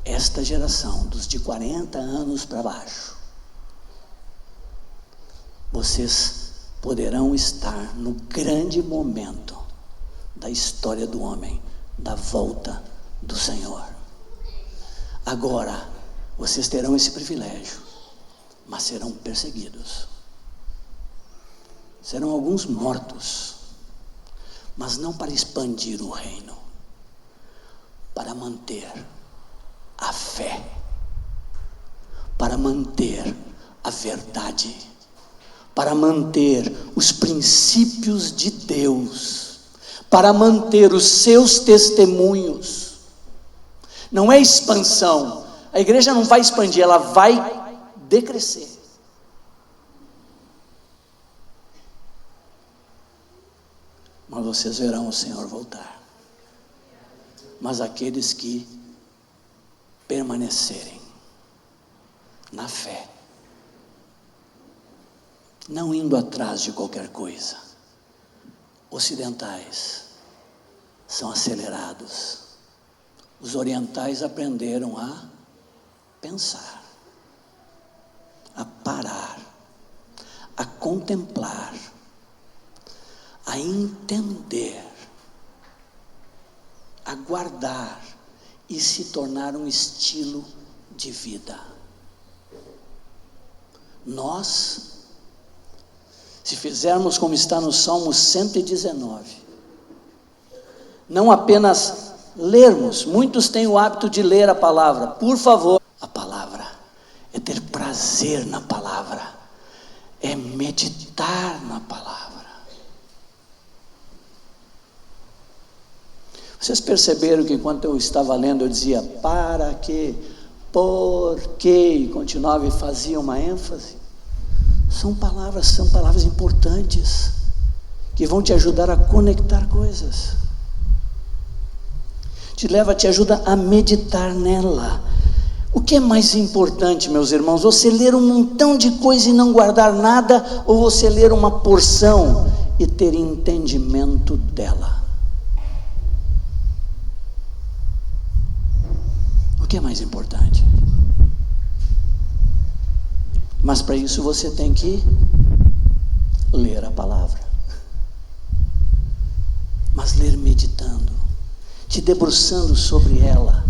esta geração dos de 40 anos para baixo, vocês poderão estar no grande momento da história do homem, da volta do Senhor. Agora, vocês terão esse privilégio, mas serão perseguidos. Serão alguns mortos, mas não para expandir o reino, para manter a fé, para manter a verdade, para manter os princípios de Deus, para manter os seus testemunhos. Não é expansão. A igreja não vai expandir, ela vai decrescer. Mas vocês verão o Senhor voltar. Mas aqueles que permanecerem na fé, não indo atrás de qualquer coisa. Ocidentais são acelerados. Os orientais aprenderam a pensar, a parar, a contemplar, a entender, a guardar e se tornar um estilo de vida. Nós, se fizermos como está no Salmo 119, não apenas lermos, muitos têm o hábito de ler a palavra, por favor, a palavra é ter prazer na palavra, é meditar na palavra. Vocês perceberam que enquanto eu estava lendo eu dizia para que, por que, e continuava e fazia uma ênfase? São palavras importantes, que vão te ajudar a conectar coisas. Te ajuda a meditar nela. O que é mais importante, meus irmãos? Você ler um montão de coisa e não guardar nada, ou você ler uma porção e ter entendimento dela? O que é mais importante? Mas para isso você tem que ler a palavra. Mas ler meditando, te debruçando sobre ela,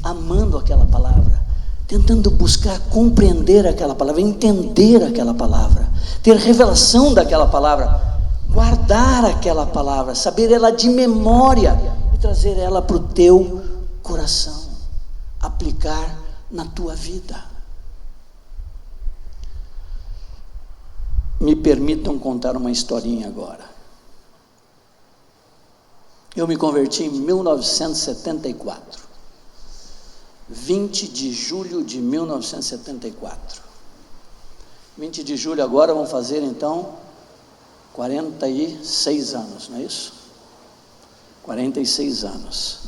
amando aquela palavra, tentando buscar compreender aquela palavra, entender aquela palavra, ter revelação daquela palavra, guardar aquela palavra, saber ela de memória e trazer ela para o teu coração, aplicar na tua vida. Me permitam contar uma historinha agora. Eu me converti em 1974, 20 de julho de 1974. 20 de julho agora vão fazer então 46 anos, não é isso? 46 anos.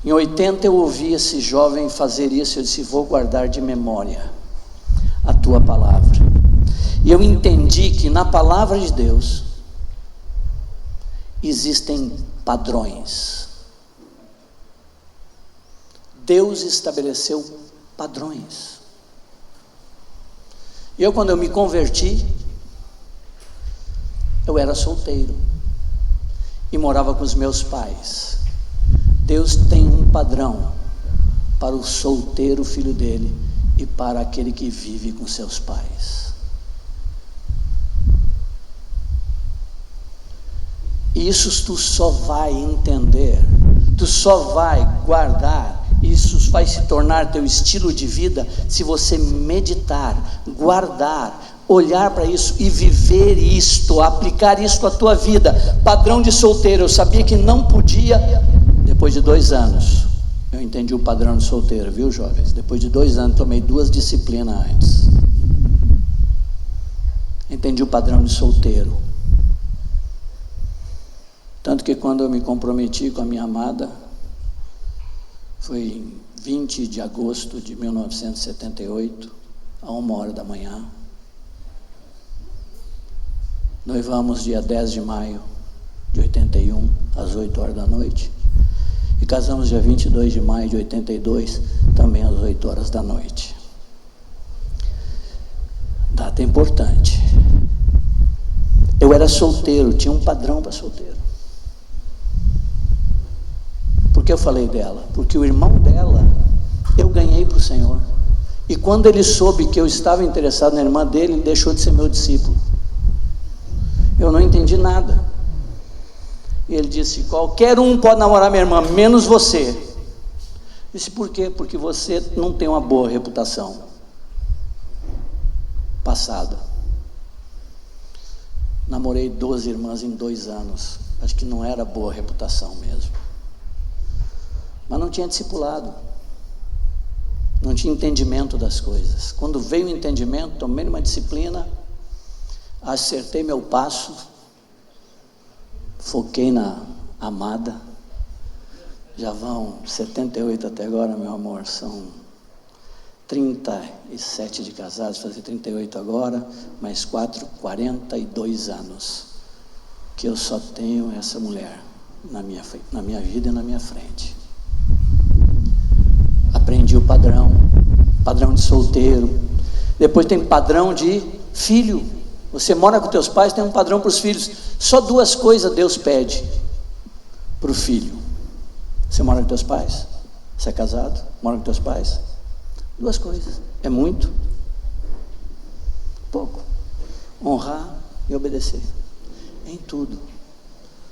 Em 80 eu ouvi esse jovem fazer isso, eu disse, vou guardar de memória a tua palavra. E eu entendi que na palavra de Deus existem padrões. Deus estabeleceu padrões. E eu, quando eu me converti, eu era solteiro e morava com os meus pais. Deus tem um padrão para o solteiro filho dele e para aquele que vive com seus pais. E isso tu só vai entender, tu só vai guardar, isso vai se tornar teu estilo de vida se você meditar, guardar, olhar para isso e viver isto, aplicar isto à tua vida. Padrão de solteiro, eu sabia que não podia. Depois de 2 anos eu entendi o padrão de solteiro, viu, jovens? Depois de 2 anos tomei 2 disciplinas antes, entendi o padrão de solteiro. Tanto que quando eu me comprometi com a minha amada, foi em 20 de agosto de 1978, a 1h da manhã. Noivamos dia 10 de maio de 81, às 8h da noite. E casamos dia 22 de maio de 82, também às 8h da noite. Data importante. Eu era solteiro, tinha um padrão para solteiro. Por que eu falei dela? Porque o irmão dela, eu ganhei para o Senhor. E quando ele soube que eu estava interessado na irmã dele, ele deixou de ser meu discípulo. Eu não entendi nada. E ele disse, qualquer um pode namorar minha irmã, menos você. Eu disse, por quê? Porque você não tem uma boa reputação passada. Namorei 12 irmãs em 2 anos. Acho que não era boa reputação mesmo. Mas não tinha discipulado, não tinha entendimento das coisas. Quando veio o entendimento, tomei uma disciplina, acertei meu passo, foquei na amada. Já vão 78 até agora, meu amor, são 37 de casados, fazer 38 agora, mais 4, 42 anos, que eu só tenho essa mulher na minha vida e na minha frente. Aprendi o padrão de solteiro, depois tem padrão de filho. Você mora com teus pais, tem um padrão para os filhos. Só 2 coisas Deus pede para o filho. Você mora com teus pais? Você é casado? Mora com teus pais? 2 coisas. É muito? Pouco. Honrar e obedecer. Em tudo.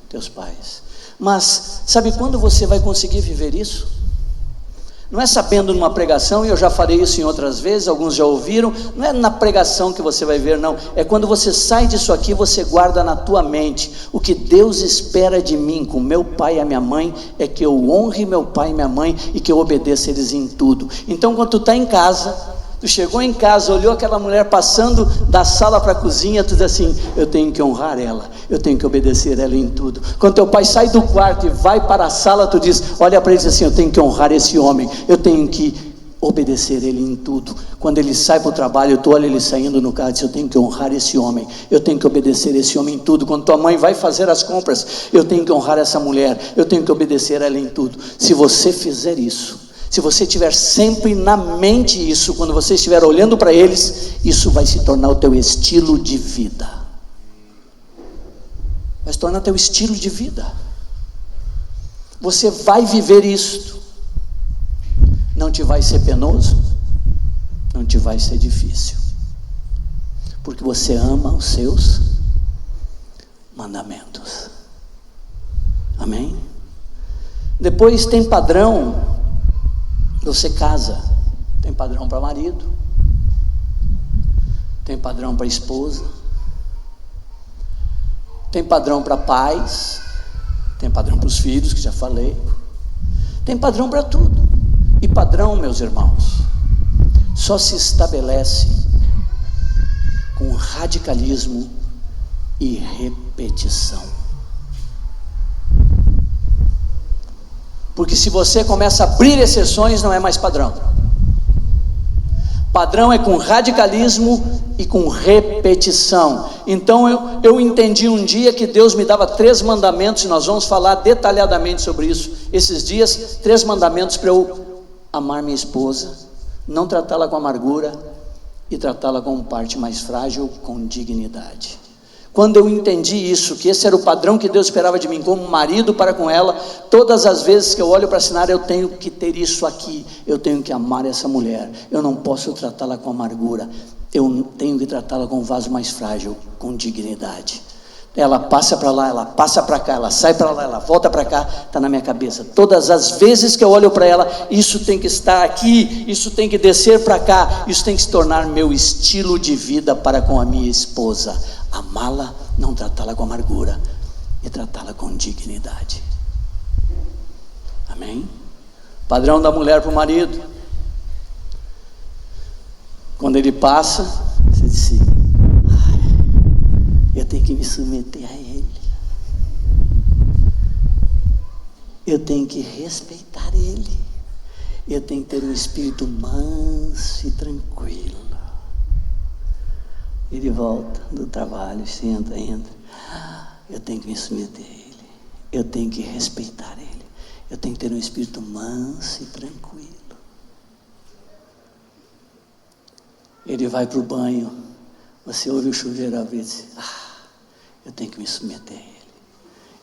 Teus pais. Mas, sabe quando você vai conseguir viver isso? Não é sabendo numa pregação, e eu já falei isso em outras vezes, alguns já ouviram, não é na pregação que você vai ver, não, é quando você sai disso aqui, você guarda na tua mente, o que Deus espera de mim, com meu pai e a minha mãe, é que eu honre meu pai e minha mãe, e que eu obedeça eles em tudo. Então quando tu está em casa, tu chegou em casa, olhou aquela mulher passando da sala para a cozinha, tu diz assim, eu tenho que honrar ela, eu tenho que obedecer ela em tudo. Quando teu pai sai do quarto e vai para a sala, tu diz, olha para ele e diz assim, eu tenho que honrar esse homem, eu tenho que obedecer ele em tudo. Quando ele sai para o trabalho, tu olha ele saindo no carro e diz, eu tenho que honrar esse homem, eu tenho que obedecer esse homem em tudo. Quando tua mãe vai fazer as compras, eu tenho que honrar essa mulher, eu tenho que obedecer ela em tudo. Se você fizer isso, se você tiver sempre na mente isso, quando você estiver olhando para eles, isso vai se tornar o teu estilo de vida. Vai se tornar teu estilo de vida. Você vai viver isto. Não te vai ser penoso, não te vai ser difícil, porque você ama os seus mandamentos. Amém? Depois tem padrão. Você casa, tem padrão para marido, tem padrão para esposa, tem padrão para pais, tem padrão para os filhos, que já falei, tem padrão para tudo. E padrão, meus irmãos, só se estabelece com radicalismo e repetição. Porque se você começa a abrir exceções, não é mais padrão. Padrão é com radicalismo e com repetição. Então eu entendi um dia que Deus me dava 3 mandamentos, e nós vamos falar detalhadamente sobre isso esses dias. 3 mandamentos para eu amar minha esposa, não tratá-la com amargura e tratá-la como parte mais frágil, com dignidade. Quando eu entendi isso, que esse era o padrão que Deus esperava de mim como marido para com ela, todas as vezes que eu olho para assinar, eu tenho que ter isso aqui, eu tenho que amar essa mulher, eu não posso tratá-la com amargura, eu tenho que tratá-la com um vaso mais frágil, com dignidade. Ela passa para lá, ela passa para cá, ela sai para lá, ela volta para cá, está na minha cabeça. Todas as vezes que eu olho para ela, isso tem que estar aqui, isso tem que descer para cá, isso tem que se tornar meu estilo de vida para com a minha esposa. Amá-la, não tratá-la com amargura, e tratá-la com dignidade. Amém? Padrão da mulher para o marido. Quando ele passa, você diz assim, eu tenho que me submeter a ele, eu tenho que respeitar ele, eu tenho que ter um espírito manso e tranquilo. Ele volta do trabalho, senta, entra, eu tenho que me submeter a ele, eu tenho que respeitar ele, eu tenho que ter um espírito manso e tranquilo. Ele vai para o banho, você ouve o chuveiro abrir e diz, eu tenho que me submeter a ele,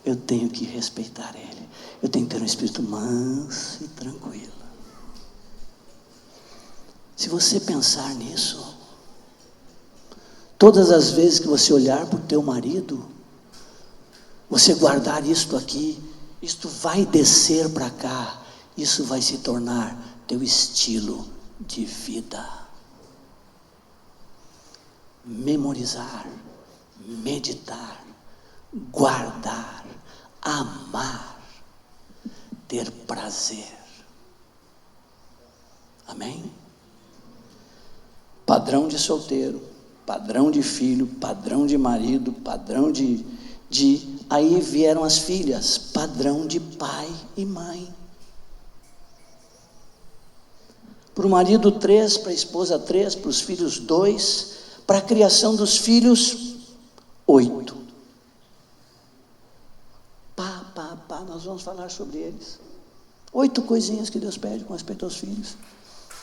eu tenho que respeitar ele, eu tenho que ter um espírito manso e tranquilo. Se você pensar nisso, todas as vezes que você olhar para o teu marido, você guardar isto aqui, isto vai descer para cá, isso vai se tornar teu estilo de vida. Memorizar, meditar, guardar, amar, ter prazer. Amém? Padrão de solteiro, padrão de filho, padrão de marido, padrão de aí vieram as filhas, padrão de pai e mãe. para o marido 3, para a esposa 3, para os filhos 2, para a criação dos filhos 8. Nós vamos falar sobre eles. 8 coisinhas que Deus pede com respeito aos filhos.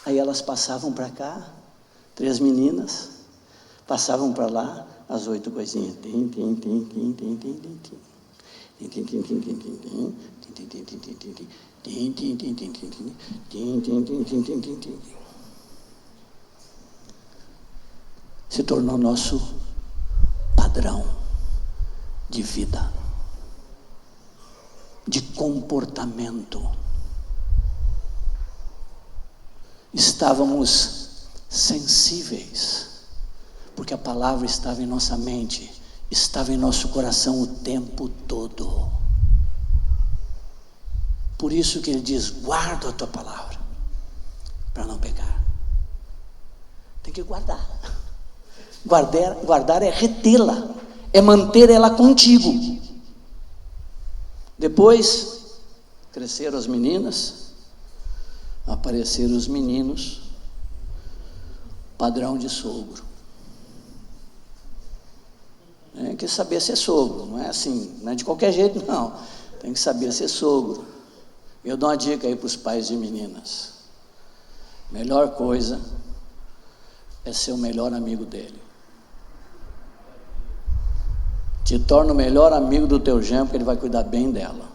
Aí elas passavam para cá, 3 meninas, passavam para lá, as 8 coisinhas. Se tornou nosso padrão de vida, de comportamento. Estávamos sensíveis, porque a palavra estava em nossa mente, estava em nosso coração o tempo todo. Por isso que ele diz: guarda a tua palavra, para não pecar. Tem que guardar. Guardar é retê-la, é manter ela contigo. Depois, cresceram as meninas, apareceram os meninos, padrão de sogro. Tem que saber ser sogro, não é assim, não é de qualquer jeito não, tem que saber ser sogro. Eu dou uma dica aí para os pais de meninas: melhor coisa é ser o melhor amigo dele. Te torna o melhor amigo do teu genro, porque ele vai cuidar bem dela.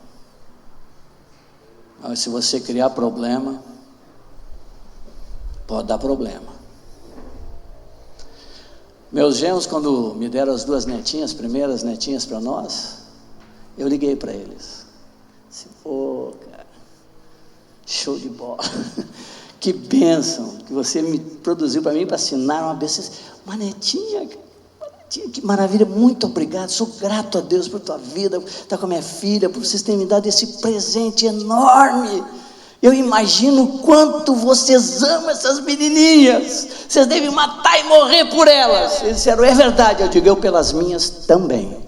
Mas se você criar problema, pode dar problema. Meus genros, quando me deram as 2 netinhas, primeiras netinhas para nós, eu liguei para eles. Disse: pô, cara, show de bola. Que bênção que você me produziu para mim, para assinar uma netinha, que maravilha, muito obrigado, sou grato a Deus por tua vida, estar com a minha filha, por vocês terem me dado esse presente enorme. Eu imagino o quanto vocês amam essas menininhas, vocês devem matar e morrer por elas. Eles disseram: é verdade. Eu digo: eu pelas minhas também.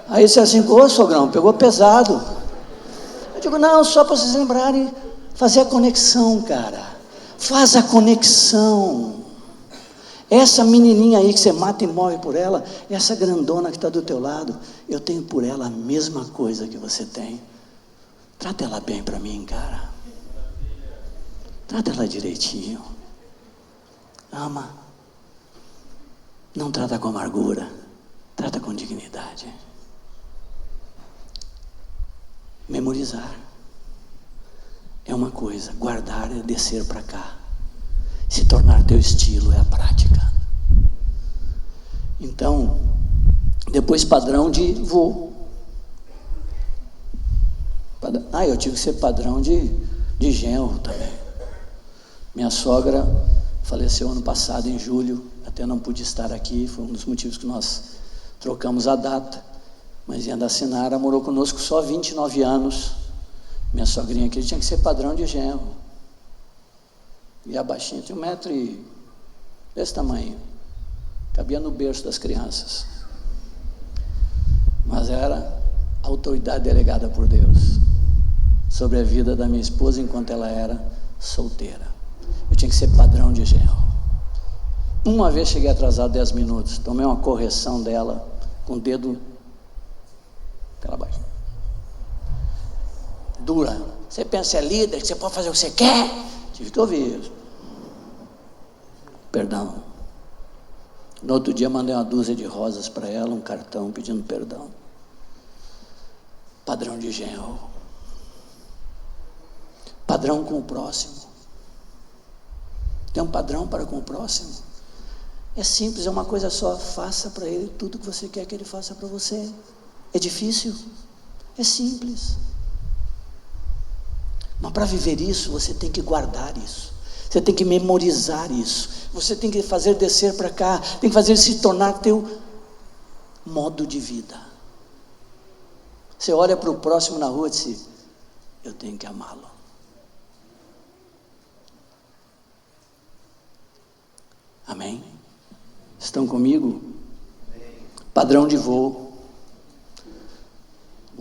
Aí disse assim: ô sogrão, pegou pesado. Eu digo: não, só para vocês lembrarem, fazer a conexão, cara, faz a conexão. Essa menininha aí que você mata e morre por ela, essa grandona que está do teu lado, eu tenho por ela a mesma coisa que você tem. Trata ela bem para mim, cara. Trata ela direitinho. Ama. Não trata com amargura, trata com dignidade. Memorizar é uma coisa, guardar é descer para cá. Se tornar teu estilo é a prática. Então, depois padrão de vô. Eu tive que ser padrão de genro também. Minha sogra faleceu ano passado, em julho, até não pude estar aqui, foi um dos motivos que nós trocamos a data. Mas ainda Sinara morou conosco só 29 anos. Minha sogrinha aqui tinha que ser padrão de genro. E a baixinha tinha 1 metro desse tamanho, cabia no berço das crianças, mas era a autoridade delegada por Deus sobre a vida da minha esposa enquanto ela era solteira. Eu tinha que ser padrão de genro. Uma vez cheguei atrasado 10 minutos, tomei uma correção dela com o dedo pela baixa, dura. Você pensa que é líder, que você pode fazer o que você quer? Tive que ouvir isso. Perdão. No outro dia mandei uma dúzia de rosas para ela, um cartão pedindo perdão. Padrão de genro. Padrão com o próximo. Tem um padrão para com o próximo? É simples, é uma coisa só: faça para ele tudo que você quer que ele faça para você. É difícil? É simples. Mas para viver isso, você tem que guardar isso. Você tem que memorizar isso. Você tem que fazer descer para cá. Tem que fazer ele se tornar teu modo de vida. Você olha para o próximo na rua e diz: eu tenho que amá-lo. Amém? Estão comigo? Padrão de vô.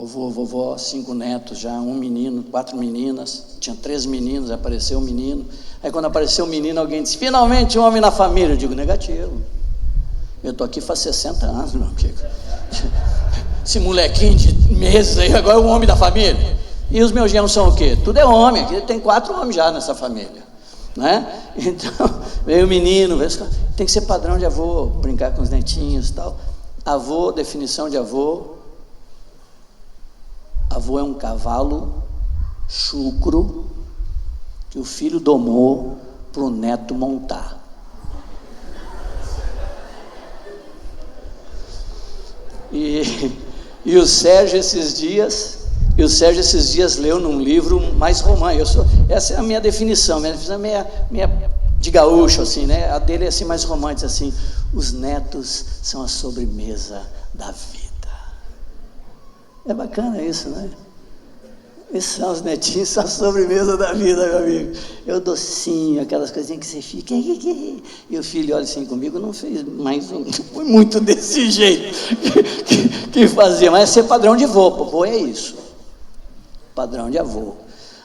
vovô, vovó, 5 netos já, 1 menino, 4 meninas, tinha 3 meninos, apareceu um menino. Aí quando apareceu o menino, alguém disse, finalmente um homem na família. Eu digo, negativo. Eu estou aqui faz 60 anos, meu amigo. Esse molequinho de meses aí, agora é um homem da família. E os meus genros são o quê? Tudo é homem, aqui tem 4 homens já nessa família, né? Então, veio o menino, tem que ser padrão de avô, brincar com os netinhos e tal. Avô, definição de avô. Avô é um cavalo chucro que o filho domou para o neto montar. E o Sérgio esses dias leu num livro mais romântico. Essa é a minha definição, minha de gaúcho, assim, né? A dele é assim mais romântica, assim. Os netos são a sobremesa da vida. É bacana isso, né? Esses são os netinhos, são a sobremesa da vida, meu amigo. É o docinho, aquelas coisinhas que você fica. E o filho olha assim comigo, não fez mais um, não foi muito desse jeito que fazia, mas é ser padrão de avô. Avô é isso, padrão de avô.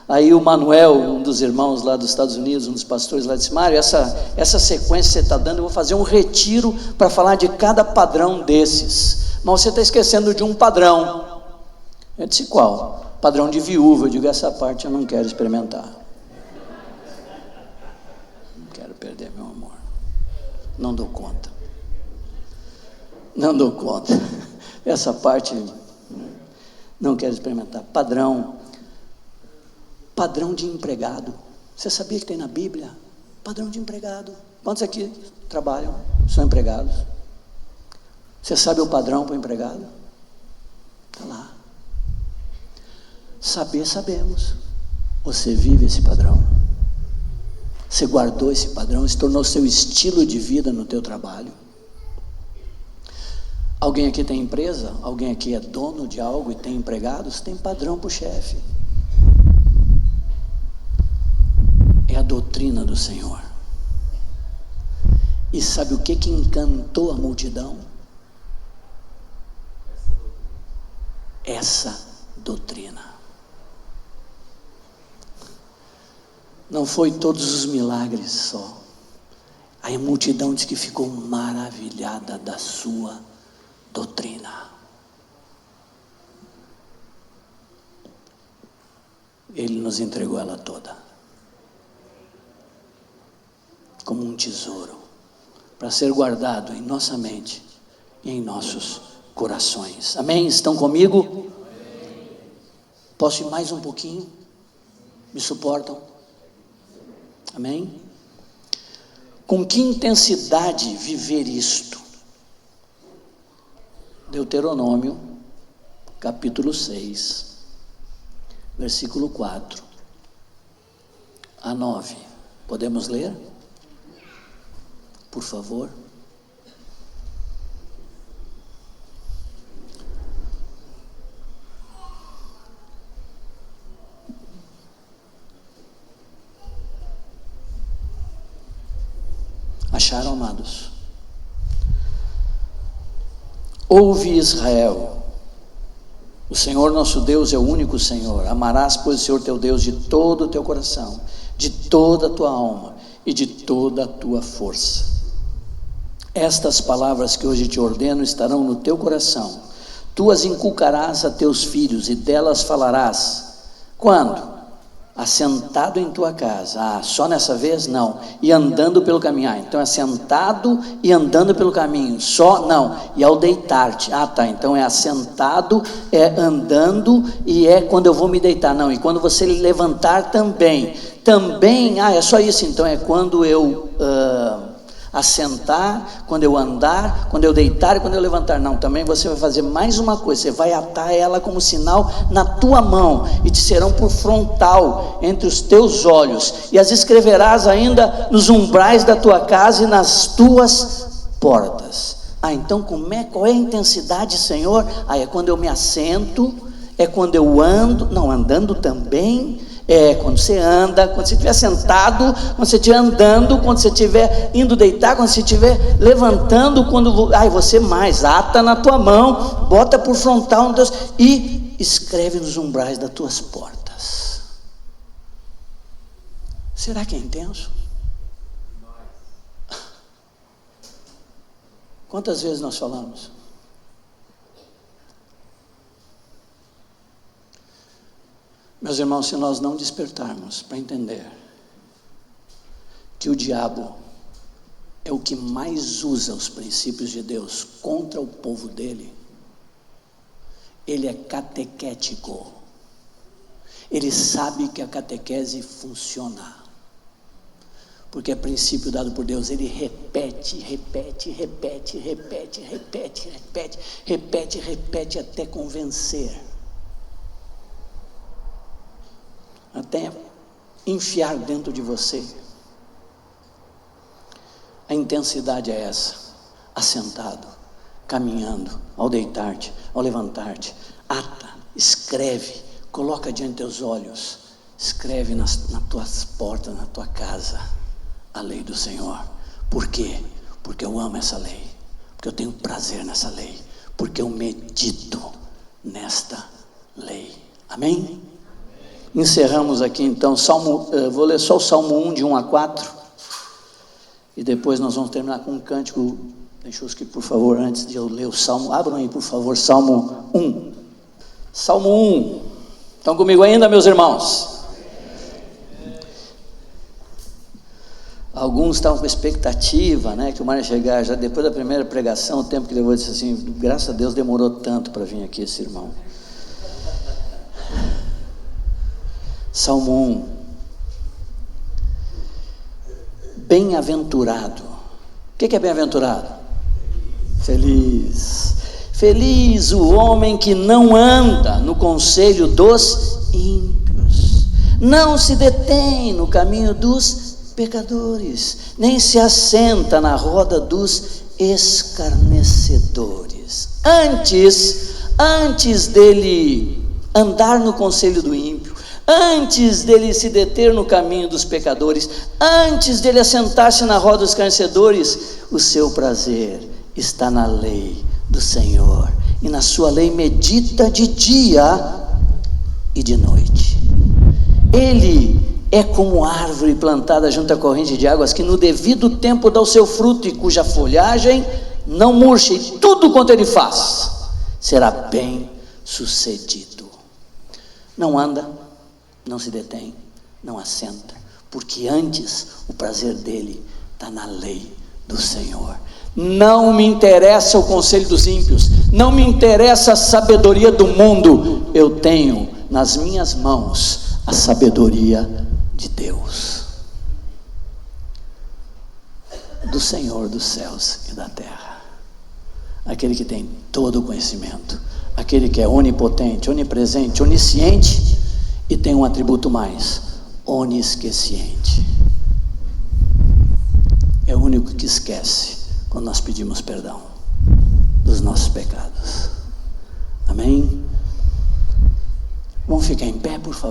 Aí o Manuel, um dos irmãos lá dos Estados Unidos, um dos pastores lá, disse, Mário, essa sequência que você está dando, eu vou fazer um retiro para falar de cada padrão desses. Mas você está esquecendo de um padrão. Eu disse, qual? Padrão de viúva. Eu digo, essa parte eu não quero experimentar. Não quero perder meu amor. Não dou conta. Não dou conta. Essa parte não quero experimentar. Padrão de empregado. Você sabia que tem na Bíblia? Padrão de empregado. Quantos aqui trabalham, são empregados? Você sabe o padrão para o empregado? Está lá. Saber, sabemos. Você vive esse padrão. Você guardou esse padrão, se tornou seu estilo de vida no teu trabalho. Alguém aqui tem empresa? Alguém aqui é dono de algo e tem empregados? Tem padrão para o chefe. É a doutrina do Senhor. E sabe o que encantou a multidão? Essa doutrina. Não foi todos os milagres só. Aí a multidão diz que ficou maravilhada da sua doutrina. Ele nos entregou ela toda, como um tesouro, para ser guardado em nossa mente e em nossos corações. Amém? Estão comigo? Amém. Posso ir mais um pouquinho? Me suportam? Amém? Com que intensidade viver isto? Deuteronômio, capítulo 6, versículo 4 a 9. Podemos ler? Por favor. Acharam, amados? Ouve, Israel, o Senhor nosso Deus é o único Senhor. Amarás, pois, o Senhor teu Deus de todo o teu coração, de toda a tua alma e de toda a tua força. Estas palavras que hoje te ordeno estarão no teu coração. Tu as inculcarás a teus filhos e delas falarás. Quando? Assentado em tua casa. Só nessa vez? Não. E andando pelo caminho. Então é assentado e andando pelo caminho. Só? Não. E ao deitar-te. Tá. Então é assentado, é andando e é quando eu vou me deitar. Não. E quando você levantar também. Também, é só isso. Então é quando eu assentar, quando eu andar, quando eu deitar e quando eu levantar. Não, também você vai fazer mais uma coisa, você vai atar ela como sinal na tua mão, e te serão por frontal entre os teus olhos, e as escreverás ainda nos umbrais da tua casa e nas tuas portas. Então qual é a intensidade, Senhor? É quando eu me assento, é quando eu ando, não, andando também, quando você anda, quando você estiver sentado, quando você estiver andando, quando você estiver indo deitar, quando você estiver levantando, você mais ata na tua mão, bota por frontal, Deus, e escreve nos umbrais das tuas portas. Será que é intenso? Quantas vezes nós falamos? Meus irmãos, se nós não despertarmos para entender que o diabo é o que mais usa os princípios de Deus contra o povo dele, ele é catequético, ele sabe que a catequese funciona, porque é princípio dado por Deus. Ele repete até convencer, até enfiar dentro de você. A intensidade é essa: assentado, caminhando, ao deitar-te, ao levantar-te, ata, escreve, coloca diante dos teus olhos, escreve nas tuas portas, na tua casa, a lei do Senhor. Por quê? Porque eu amo essa lei, porque eu tenho prazer nessa lei, porque eu medito nesta lei. Amém? Encerramos aqui então, vou ler só o Salmo 1, de 1 a 4, e depois nós vamos terminar com um cântico. Deixa eu, por favor, antes de eu ler o Salmo, abram aí, por favor, Salmo 1. Salmo 1, estão comigo ainda, meus irmãos? Alguns estavam com expectativa, né, que o Mário ia chegar já depois da primeira pregação. O tempo que levou, disse assim: graças a Deus demorou tanto para vir aqui esse irmão. Salmo 1. Bem-aventurado. O que é bem-aventurado? Feliz. Feliz o homem que não anda no conselho dos ímpios, não se detém no caminho dos pecadores, nem se assenta na roda dos escarnecedores. Antes dele andar no conselho do ímpio, antes dele se deter no caminho dos pecadores, antes dele assentar-se na roda dos escarnecedores, o seu prazer está na lei do Senhor, e na sua lei medita de dia e de noite. Ele é como árvore plantada junto à corrente de águas, que no devido tempo dá o seu fruto, e cuja folhagem não murcha, e tudo quanto ele faz será bem sucedido. Não anda, não se detém, não assenta, porque antes o prazer dele está na lei do Senhor. Não me interessa o conselho dos ímpios, não me interessa a sabedoria do mundo. Eu tenho nas minhas mãos a sabedoria de Deus, do Senhor dos céus e da terra, aquele que tem todo o conhecimento, aquele que é onipotente, onipresente, onisciente, e tem um atributo mais: onisqueciente. É o único que esquece quando nós pedimos perdão dos nossos pecados. Amém? Vamos ficar em pé, por favor.